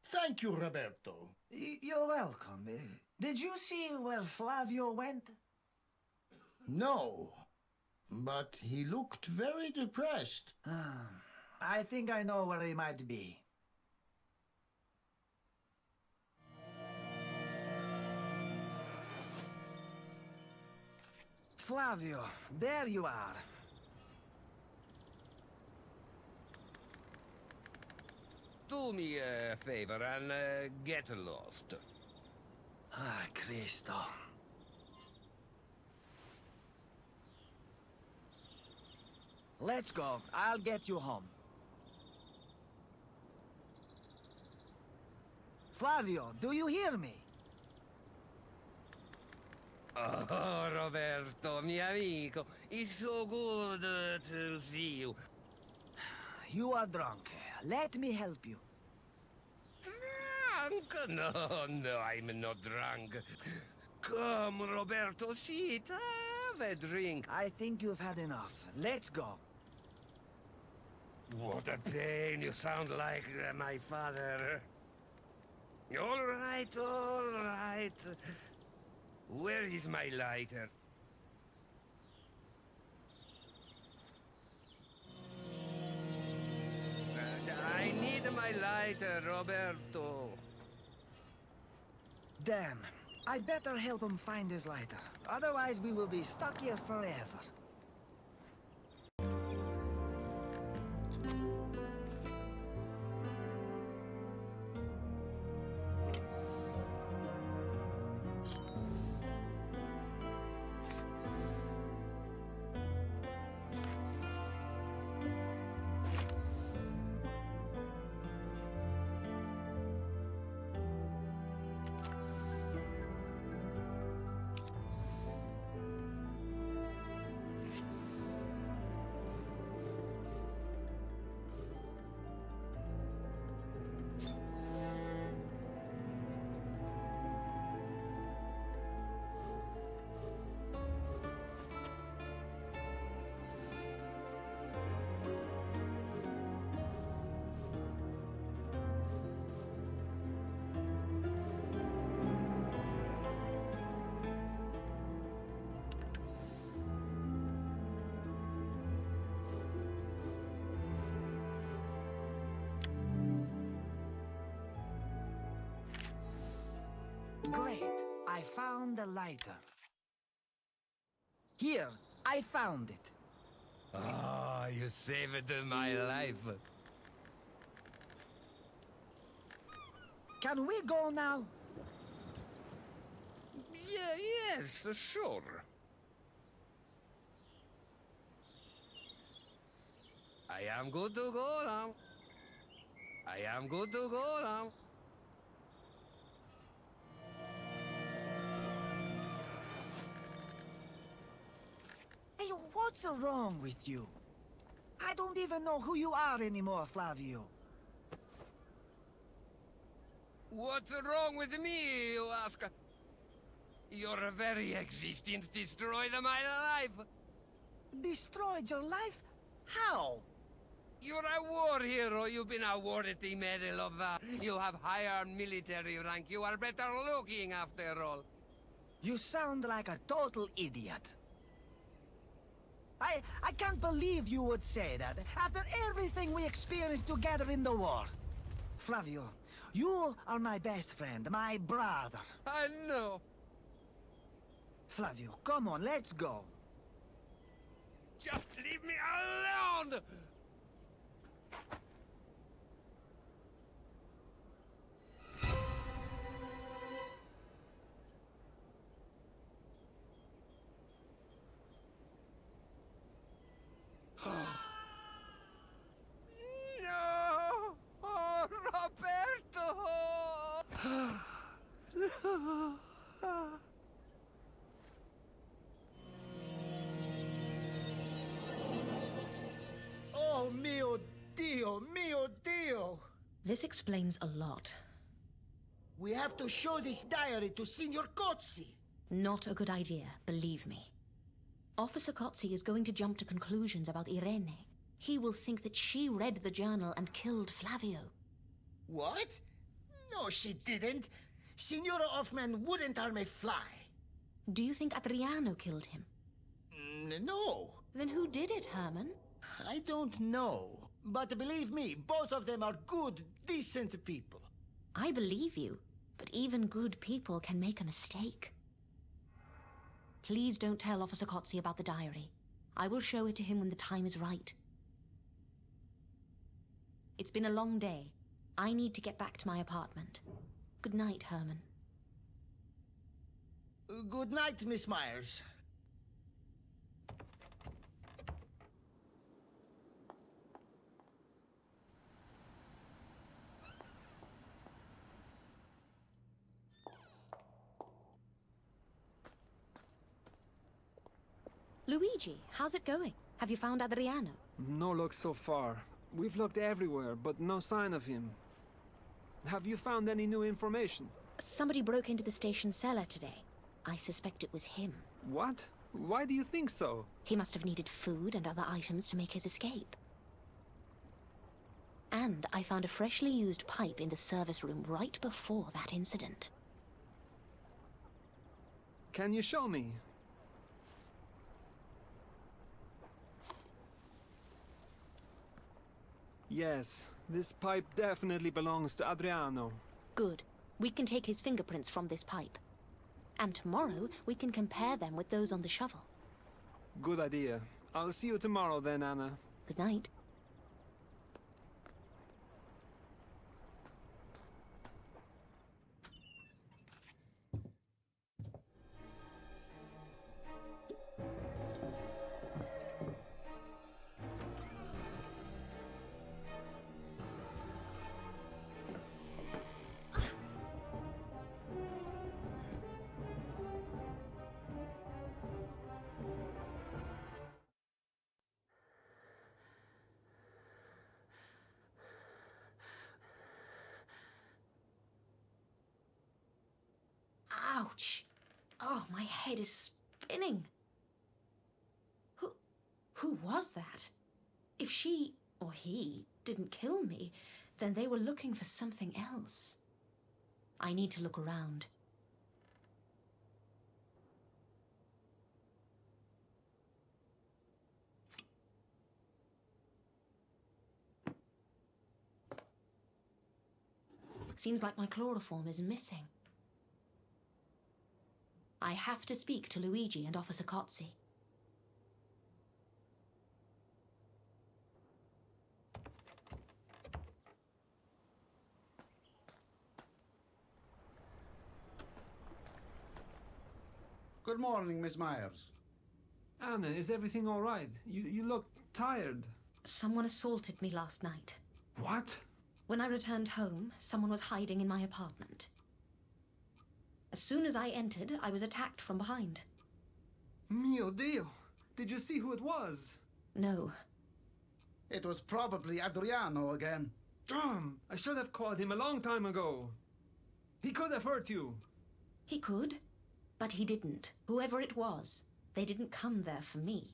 Thank you, Roberto. You're welcome. Did you see where Flavio went? No. But he looked very depressed. I think I know where he might be. Flavio, there you are. Do me a favor and get lost. Ah, Cristo. Let's go. I'll get you home. Flavio, do you hear me? Oh, Roberto, mio amico, it's so good to see you. You are drunk. Let me help you. Drunk? No, no, I'm not drunk. Come, Roberto, sit, have a drink. I think you've had enough. Let's go. What a pain, you sound like my father. All right, all right. Where is my lighter? I need my lighter, Roberto. Damn. I better help him find his lighter. Otherwise, we will be stuck here forever. Great. I found the lighter. Here, I found it. Ah, you saved my life. Can we go now? Yes, sure. I am good to go now. I am good to go now. Hey, what's wrong with you? I don't even know who you are anymore, Flavio. What's wrong with me, you ask? Your very existence destroyed my life. Destroyed your life? How? You're a war hero. You've been awarded the Medal of Valor. You have higher military rank. You are better looking, after all. You sound like a total idiot. I can't believe you would say that, after everything we experienced together in the war. Flavio, you are my best friend, my brother. I know. Flavio, come on, let's go. Just leave me alone! No! Oh, Roberto! No! Oh, mio Dio, mio Dio! This explains a lot. We have to show this diary to Signor Cozzi. Not a good idea, believe me. Officer Cozzi is going to jump to conclusions about Irene. He will think that she read the journal and killed Flavio. What? No, she didn't. Signora Hoffman wouldn't harm a fly. Do you think Adriano killed him? No. Then who did it, Herman? I don't know. But believe me, both of them are good, decent people. I believe you, but even good people can make a mistake. Please don't tell Officer Kotze about the diary. I will show it to him when the time is right. It's been a long day. I need to get back to my apartment. Good night, Herman. Good night, Miss Myers. Luigi, how's it going? Have you found Adriano? No luck so far. We've looked everywhere, but no sign of him. Have you found any new information? Somebody broke into the station cellar today. I suspect it was him. What? Why do you think so? He must have needed food and other items to make his escape. And I found a freshly used pipe in the service room right before that incident. Can you show me? Yes, this pipe definitely belongs to Adriano. Good. We can take his fingerprints from this pipe. And tomorrow, we can compare them with those on the shovel. Good idea. I'll see you tomorrow then, Anna. Good night. Ouch! Oh, my head is spinning. Who was that? If she, or he, didn't kill me, then they were looking for something else. I need to look around. Seems like my chloroform is missing. I have to speak to Luigi and Officer Kotze. Good morning, Miss Myers. Anna, is everything all right? You look tired. Someone assaulted me last night. What? When I returned home, someone was hiding in my apartment. As soon as I entered, I was attacked from behind. Mio Dio! Did you see who it was? No. It was probably Adriano again. Damn! I should have called him a long time ago. He could have hurt you. He could, but he didn't. Whoever it was, they didn't come there for me.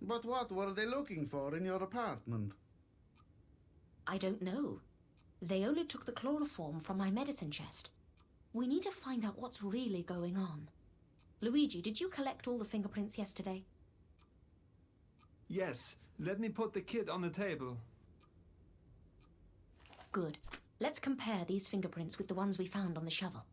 But what were they looking for in your apartment? I don't know. They only took the chloroform from my medicine chest. We need to find out what's really going on. Luigi, did you collect all the fingerprints yesterday? Yes, let me put the kit on the table. Good. Let's compare these fingerprints with the ones we found on the shovel.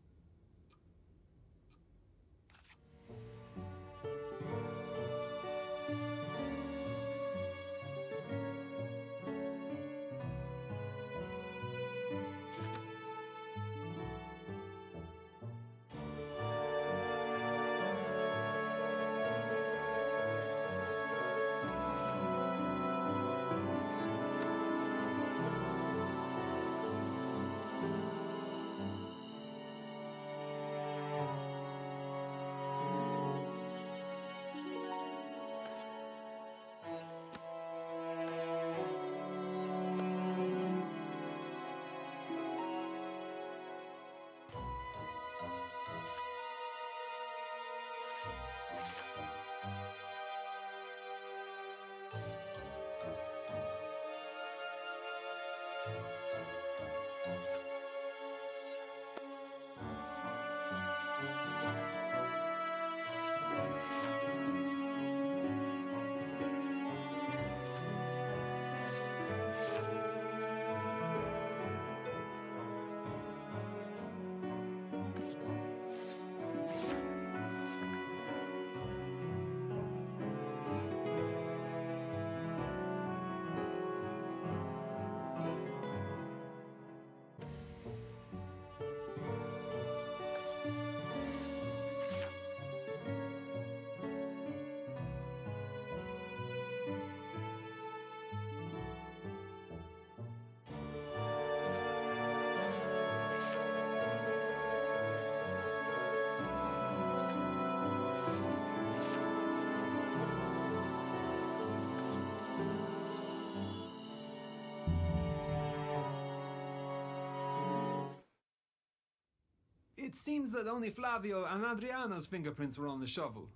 It seems that only Flavio and Adriano's fingerprints were on the shovel.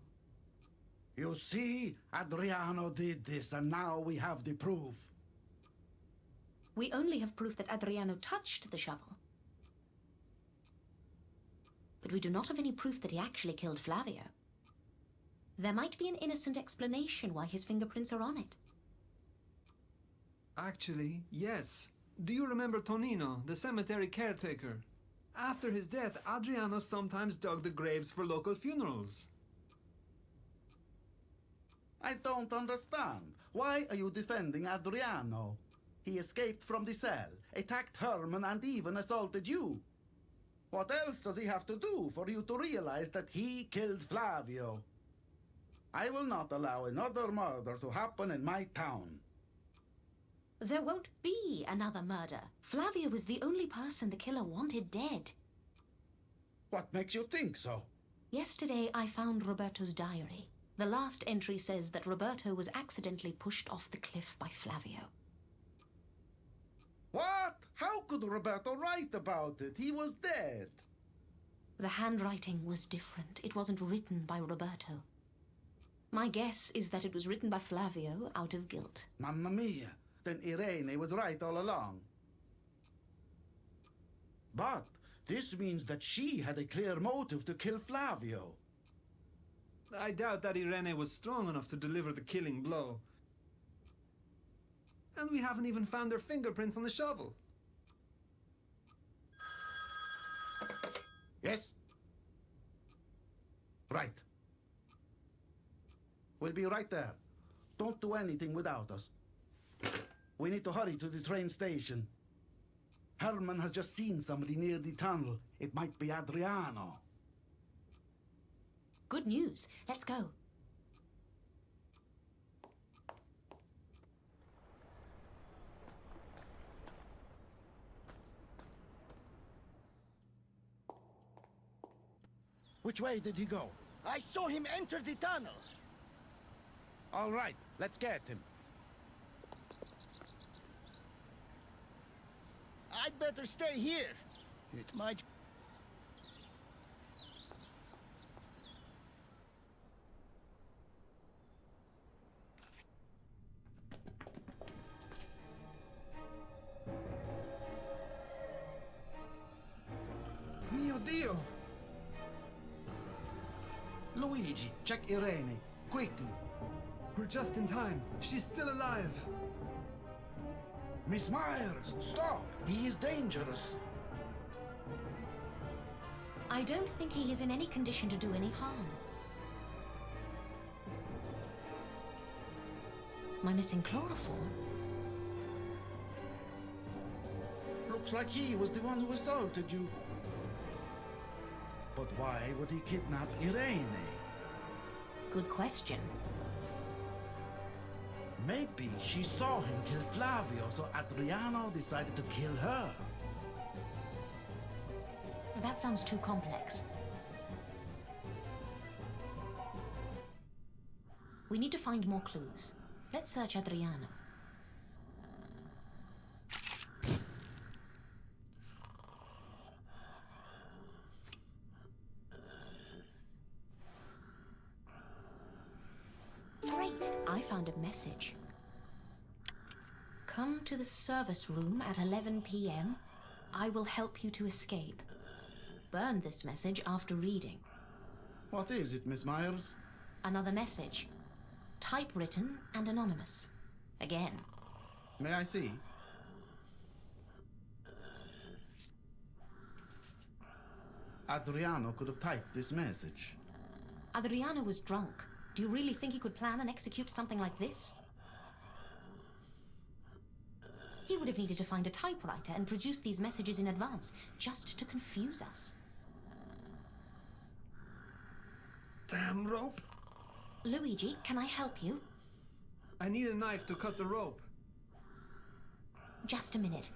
You see, Adriano did this, and now we have the proof. We only have proof that Adriano touched the shovel. But we do not have any proof that he actually killed Flavio. There might be an innocent explanation why his fingerprints are on it. Actually, yes. Do you remember Tonino, the cemetery caretaker? After his death, Adriano sometimes dug the graves for local funerals. I don't understand. Why are you defending Adriano? He escaped from the cell, attacked Herman, and even assaulted you. What else does he have to do for you to realize that he killed Flavio? I will not allow another murder to happen in my town. There won't be another murder. Flavio was the only person the killer wanted dead. What makes you think so? Yesterday, I found Roberto's diary. The last entry says that Roberto was accidentally pushed off the cliff by Flavio. What? How could Roberto write about it? He was dead. The handwriting was different. It wasn't written by Roberto. My guess is that it was written by Flavio out of guilt. Mamma mia. Then Irene was right all along. But this means that she had a clear motive to kill Flavio. I doubt that Irene was strong enough to deliver the killing blow. And we haven't even found her fingerprints on the shovel. Yes? Right. We'll be right there. Don't do anything without us. We need to hurry to the train station. Herman has just seen somebody near the tunnel. It might be Adriano. Good news. Let's go. Which way did he go? I saw him enter the tunnel. All right, let's get him. I'd better stay here. It might... Mio Dio! Luigi, check Irene, quickly. We're just in time. She's still alive. Miss Myers, stop! He is dangerous. I don't think he is in any condition to do any harm. Am I missing chloroform? Looks like he was the one who assaulted you. But why would he kidnap Irene? Good question. Maybe she saw him kill Flavio, so Adriano decided to kill her. That sounds too complex. We need to find more clues. Let's search Adriano. Great! I found a message. Come to the service room at 11 p.m. I will help you to escape. Burn this message after reading. What is it, Miss Myers? Another message. Typewritten and anonymous. Again. May I see? Adriano could have typed this message. Adriano was drunk. Do you really think he could plan and execute something like this? He would have needed to find a typewriter and produce these messages in advance, just to confuse us. Damn rope! Luigi, can I help you? I need a knife to cut the rope. Just a minute.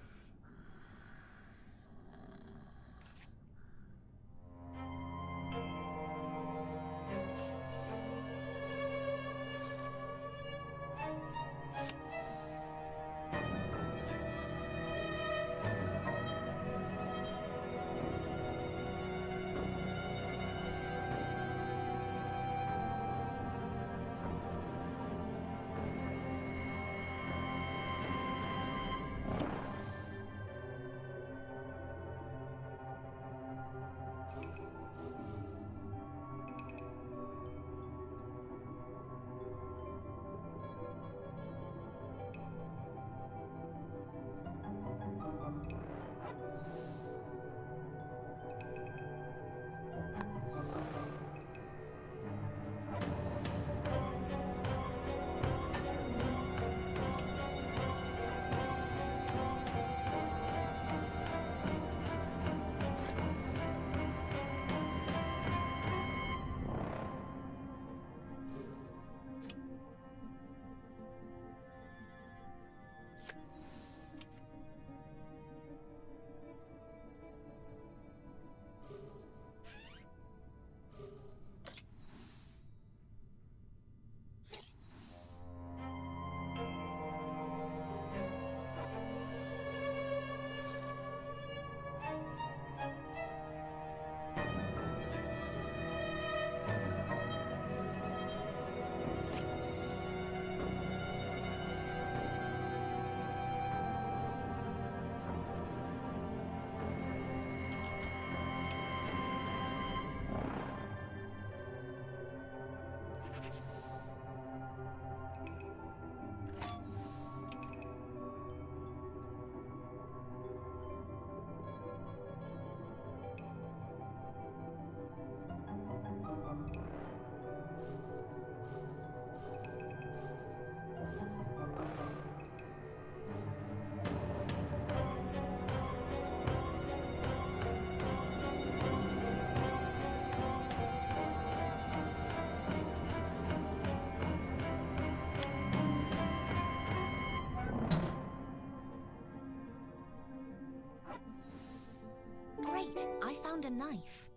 Wait, I found a knife.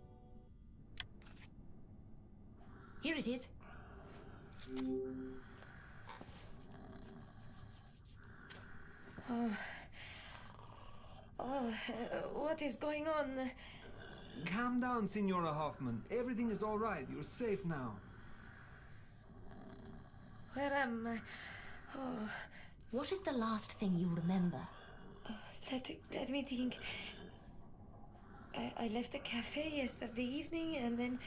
Here it is. What is going on? Calm down, Signora Hoffman. Everything is all right. You're safe now. Where am I? What is the last thing you remember? Let me think. I left the cafe yesterday evening and then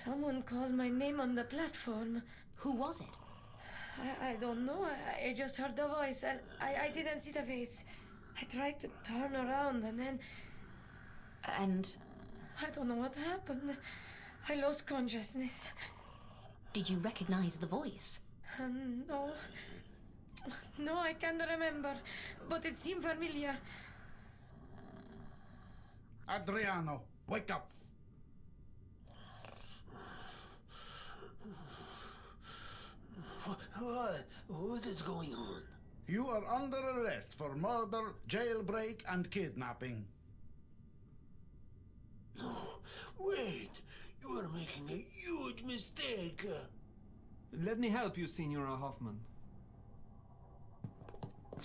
someone called my name on the platform. Who was it? I don't know. I just heard the voice and I didn't see the face. I tried to turn around and then And I don't know what happened. I lost consciousness. did you recognize the voice? No. No, I can't remember. But it seemed familiar. Adriano, wake up! What is going on? You are under arrest for murder, jailbreak, and kidnapping. No, wait. You are making a huge mistake. Let me help you, Signora Hoffman.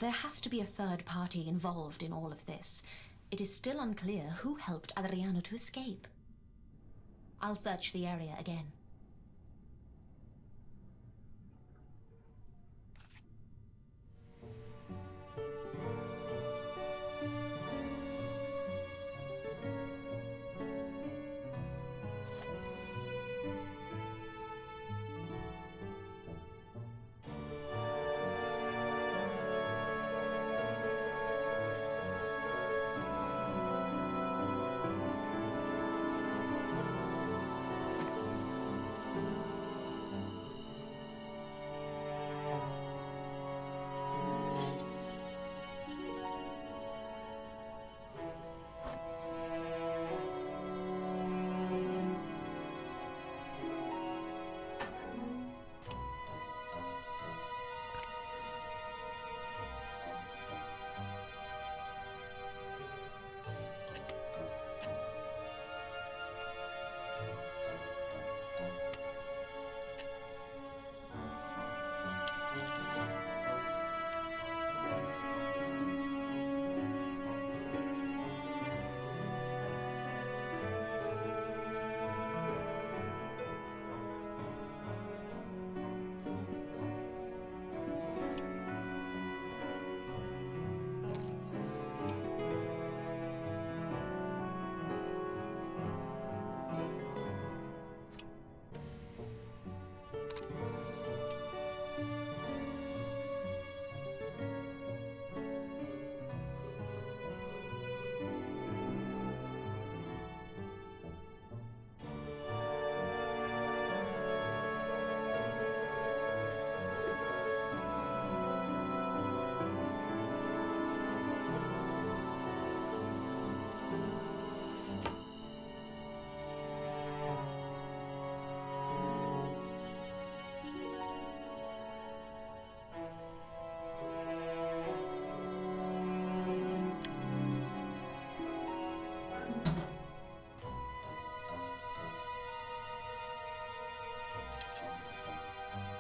There has to be a third party involved in all of this. It is still unclear who helped Adriano to escape. I'll search the area again.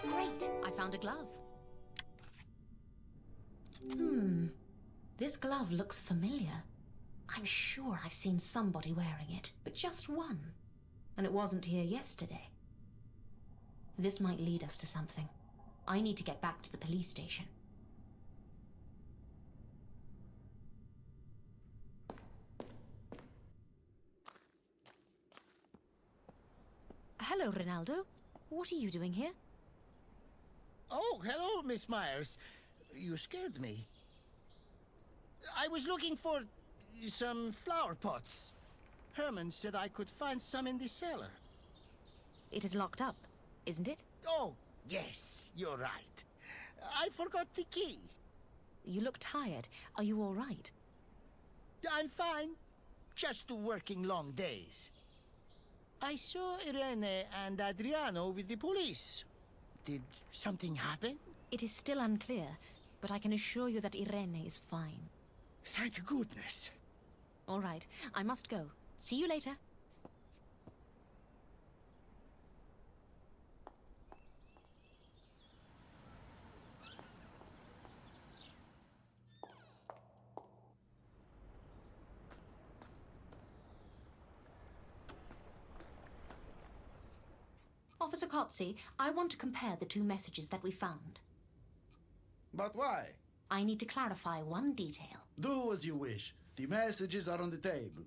Great! I found a glove. This glove looks familiar. I'm sure I've seen somebody wearing it, but just one. And it wasn't here yesterday. This might lead us to something. I need to get back to the police station. Hello, Ronaldo. What are you doing here? Oh, hello, Miss Myers. You scared me. I was looking for some flower pots. Herman said I could find some in the cellar. It is locked up, isn't it? Oh, yes, you're right. I forgot the key. You look tired. Are you all right? I'm fine. Just working long days. I saw Irene and Adriano with the police. Did something happen? It is still unclear, but I can assure you that Irene is fine. Thank goodness. All right, I must go. See you later. Officer Kotze, I want to compare the two messages that we found. But why? I need to clarify one detail. Do as you wish. The messages are on the table.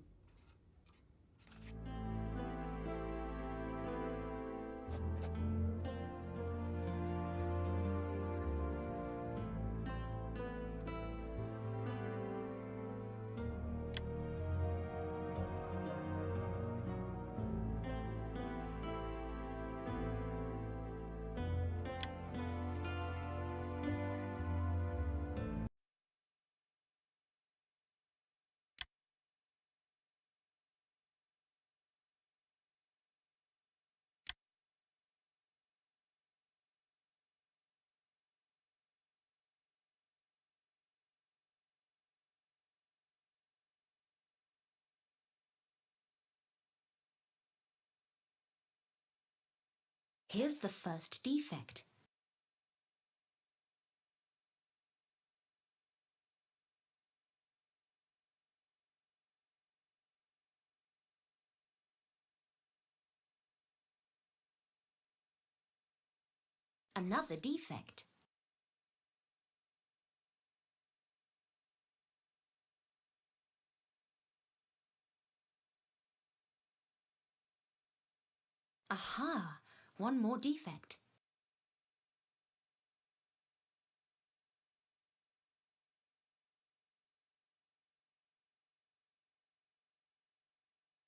Here's the first defect. Another defect. Aha! One more defect.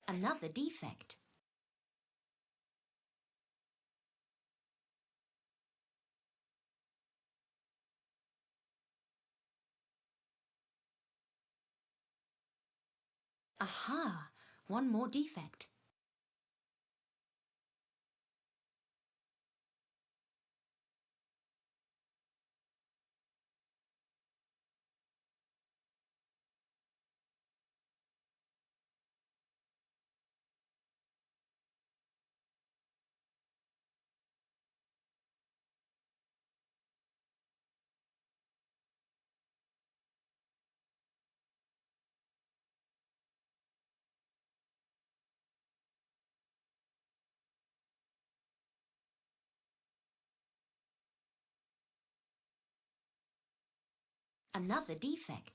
Another defect. Aha! One more defect. Another defect.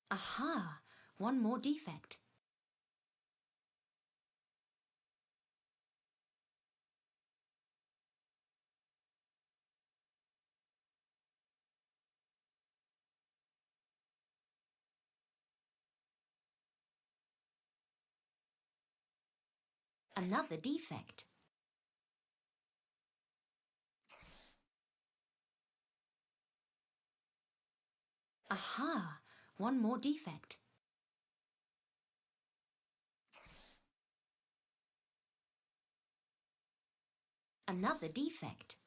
Aha! One more defect. Another defect. Aha! One more defect. Another defect.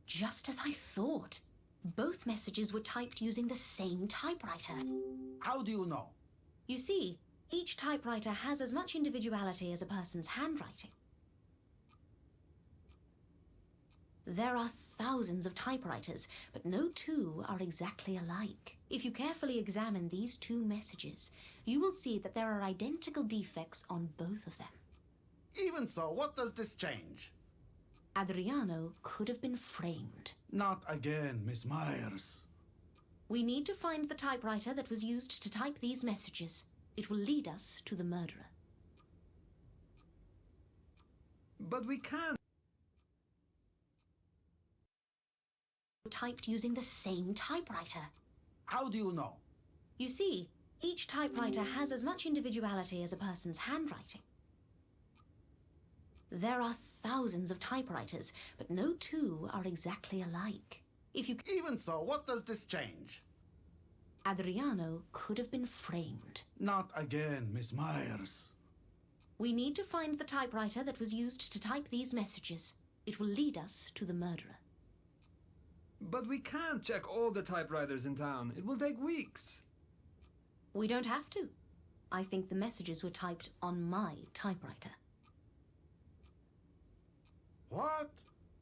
Just as I thought. Both messages were typed using the same typewriter. How do you know? You see, each typewriter has as much individuality as a person's handwriting. There are thousands of typewriters, but no two are exactly alike. If you carefully examine these two messages, you will see that there are identical defects on both of them. Even so, what does this change? Adriano could have been framed. Not again, Miss Myers. We need to find the typewriter that was used to type these messages. It will lead us to the murderer. But we can't. Typed using the same typewriter. How do you know? You see, each typewriter has as much individuality as a person's handwriting. There are thousands of typewriters, but no two are exactly alike. Even so, what does this change? Adriano could have been framed. Not again, Miss Myers. We need to find the typewriter that was used to type these messages. It will lead us to the murderer. But we can't check all the typewriters in town. It will take weeks. We don't have to. I think the messages were typed on my typewriter. What?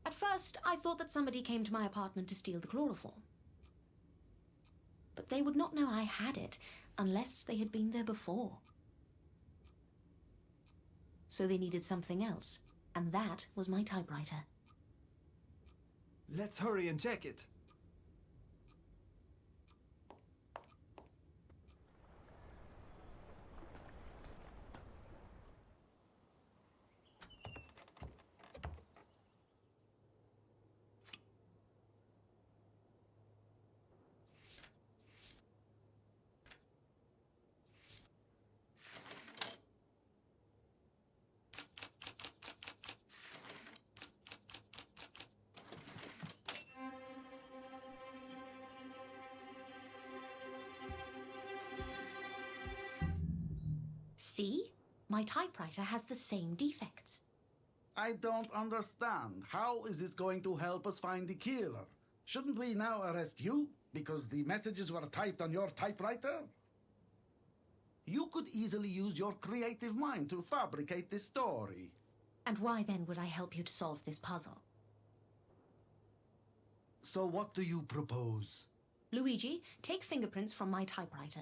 At first, I thought that somebody came to my apartment to steal the chloroform. But they would not know I had it unless they had been there before. So they needed something else, and that was my typewriter. Let's hurry and check it. See? My typewriter has the same defects. I don't understand. How is this going to help us find the killer? Shouldn't we now arrest you because the messages were typed on your typewriter? You could easily use your creative mind to fabricate this story. And why then would I help you to solve this puzzle? So what do you propose? Luigi, take fingerprints from my typewriter.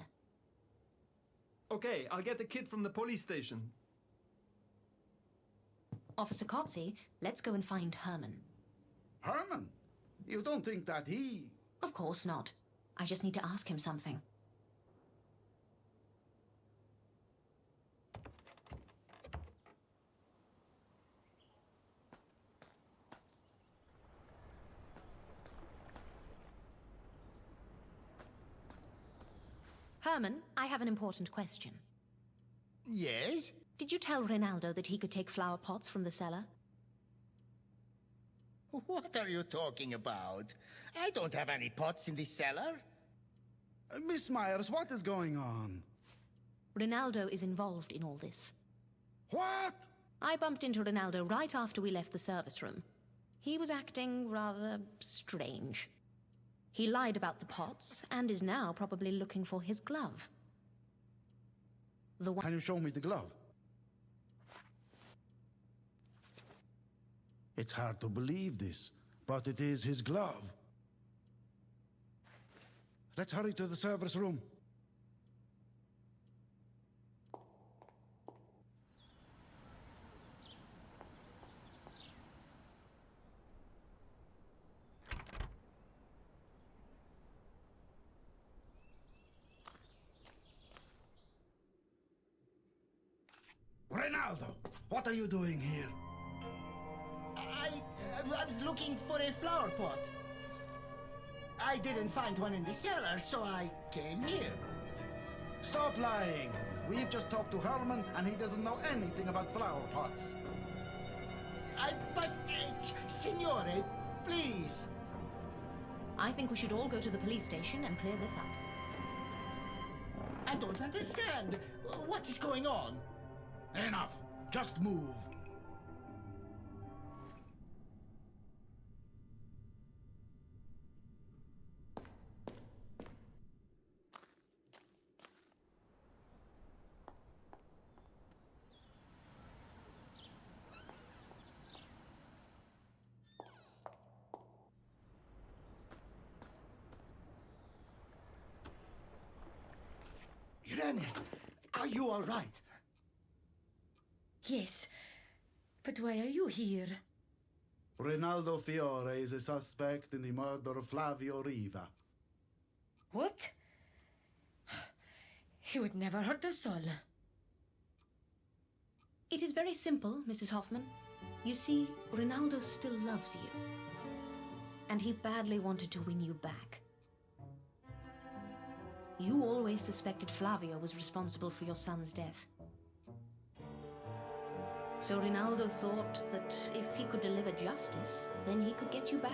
Okay, I'll get the kid from the police station. Officer Kotze, let's go and find Herman. Herman? You don't think that he... Of course not. I just need to ask him something. Herman, I have an important question. Yes? Did you tell Rinaldo that he could take flower pots from the cellar? What are you talking about? I don't have any pots in the cellar. Miss Myers, what is going on? Rinaldo is involved in all this. What? I bumped into Rinaldo right after we left the service room. He was acting rather strange. He lied about the pots, and is now probably looking for his glove. The one... Can you show me the glove? It's hard to believe this, but it is his glove. Let's hurry to the service room. Ronaldo, what are you doing here? I was looking for a flower pot. I didn't find one in the cellar, so I came here. Stop lying. We've just talked to Herman, and he doesn't know anything about flower pots. Signore, please. I think we should all go to the police station and clear this up. I don't understand. What is going on? Enough. Just move. Irene, are you all right? Yes. But why are you here? Rinaldo Fiore is a suspect in the murder of Flavio Riva. What? He would never hurt us all. It is very simple, Mrs. Hoffman. You see, Rinaldo still loves you. And he badly wanted to win you back. You always suspected Flavio was responsible for your son's death. So Rinaldo thought that if he could deliver justice, then he could get you back.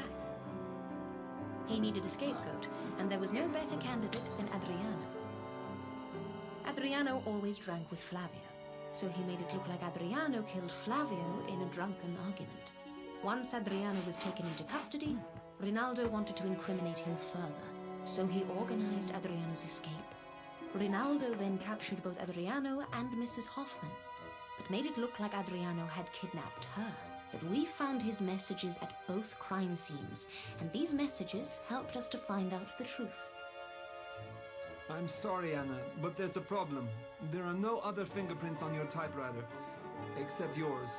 He needed a scapegoat, and there was no better candidate than Adriano. Adriano always drank with Flavio, so he made it look like Adriano killed Flavio in a drunken argument. Once Adriano was taken into custody, Rinaldo wanted to incriminate him further, so he organized Adriano's escape. Rinaldo then captured both Adriano and Mrs. Hoffman, but made it look like Adriano had kidnapped her. But we found his messages at both crime scenes, and these messages helped us to find out the truth. I'm sorry, Anna, but there's a problem. There are no other fingerprints on your typewriter, except yours.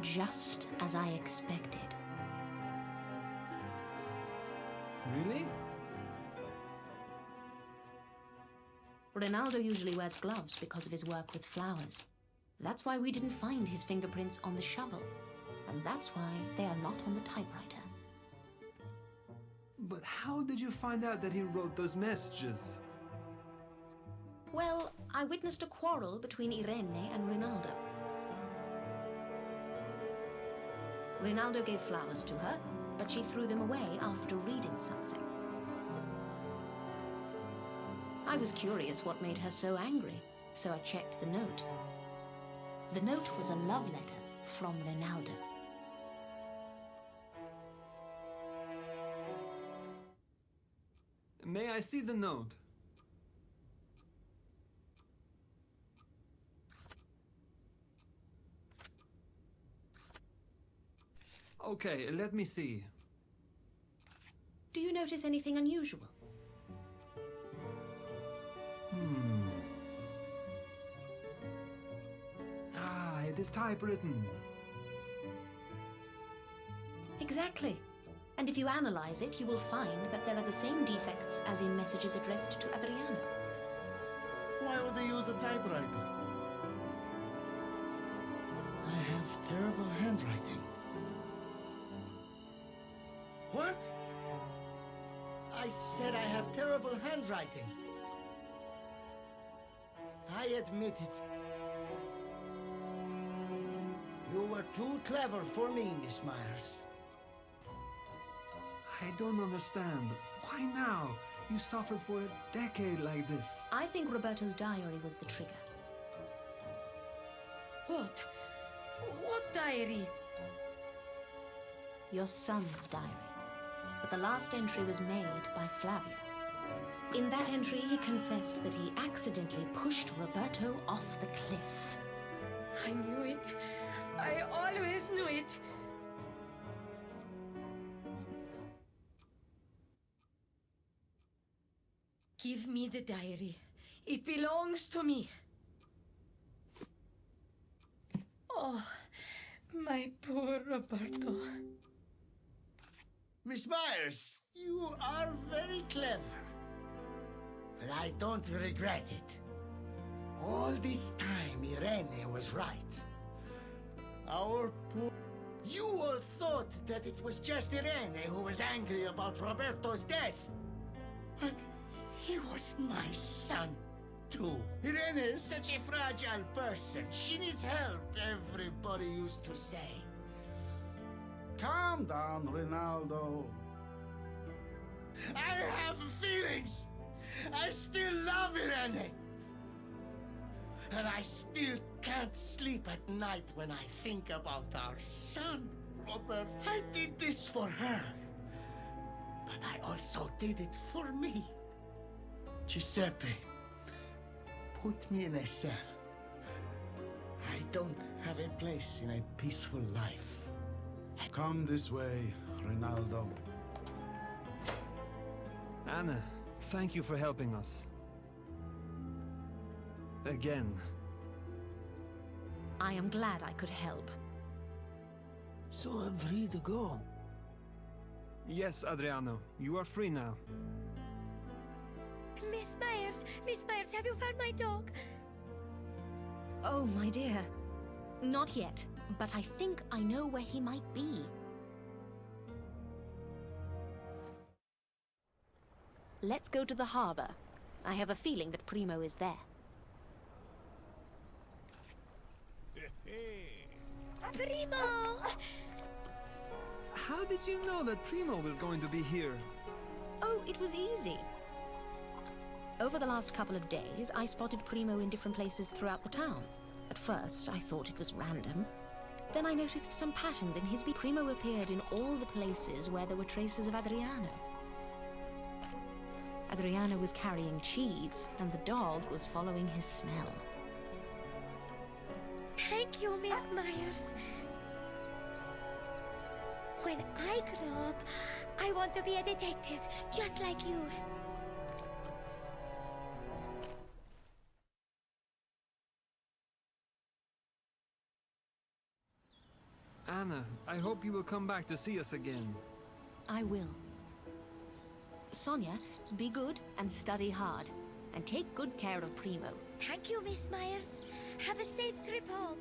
Just as I expected. Really? Rinaldo usually wears gloves because of his work with flowers. That's why we didn't find his fingerprints on the shovel. And that's why they are not on the typewriter. But how did you find out that he wrote those messages? Well, I witnessed a quarrel between Irene and Rinaldo. Rinaldo gave flowers to her, but she threw them away after reading something. I was curious what made her so angry, so I checked the note. The note was a love letter from Rinaldo. May I see the note? Okay, let me see. Do you notice anything unusual? It is typewritten. Exactly. And if you analyze it, you will find that there are the same defects as in messages addressed to Adriano. Why would they use a typewriter? I have terrible handwriting. What? I said I have terrible handwriting. I admit it. You were too clever for me, Miss Myers. I don't understand. Why now? You suffered for a decade like this. I think Roberto's diary was the trigger. What? What diary? Your son's diary. But the last entry was made by Flavio. In that entry, he confessed that he accidentally pushed Roberto off the cliff. I knew it. I always knew it. Give me the diary. It belongs to me. Oh, my poor Roberto. Miss Myers, you are very clever. But I don't regret it. All this time, Irene was right. Our poor... You all thought that it was just Irene who was angry about Roberto's death. But he was my son, too. Irene is such a fragile person. She needs help, everybody used to say. Calm down, Rinaldo. I have feelings. I still love Irene. And I still can't sleep at night when I think about our son, Robert. I did this for her. But I also did it for me. Giuseppe, put me in a cell. I don't have a place in a peaceful life. Come this way, Rinaldo. Anna, Thank you for helping us. Again. I am glad I could help. So I'm free to go. Yes, Adriano, you are free now. Miss Myers, have you found my dog? Oh, my dear. Not yet, but I think I know where he might be. Let's go to the harbor. I have a feeling that Primo is there. Primo! How did you know that Primo was going to be here? Oh, it was easy. Over the last couple of days, I spotted Primo in different places throughout the town. At first, I thought it was random. Then I noticed some patterns in his beat. Primo appeared in all the places where there were traces of Adriano. Adriano was carrying cheese, and the dog was following his smell. Thank you, Miss Myers. When I grow up, I want to be a detective, just like you. Anna, I hope you will come back to see us again. I will. Sonia, be good and study hard. And take good care of Primo. Thank you, Miss Myers. Have a safe trip home.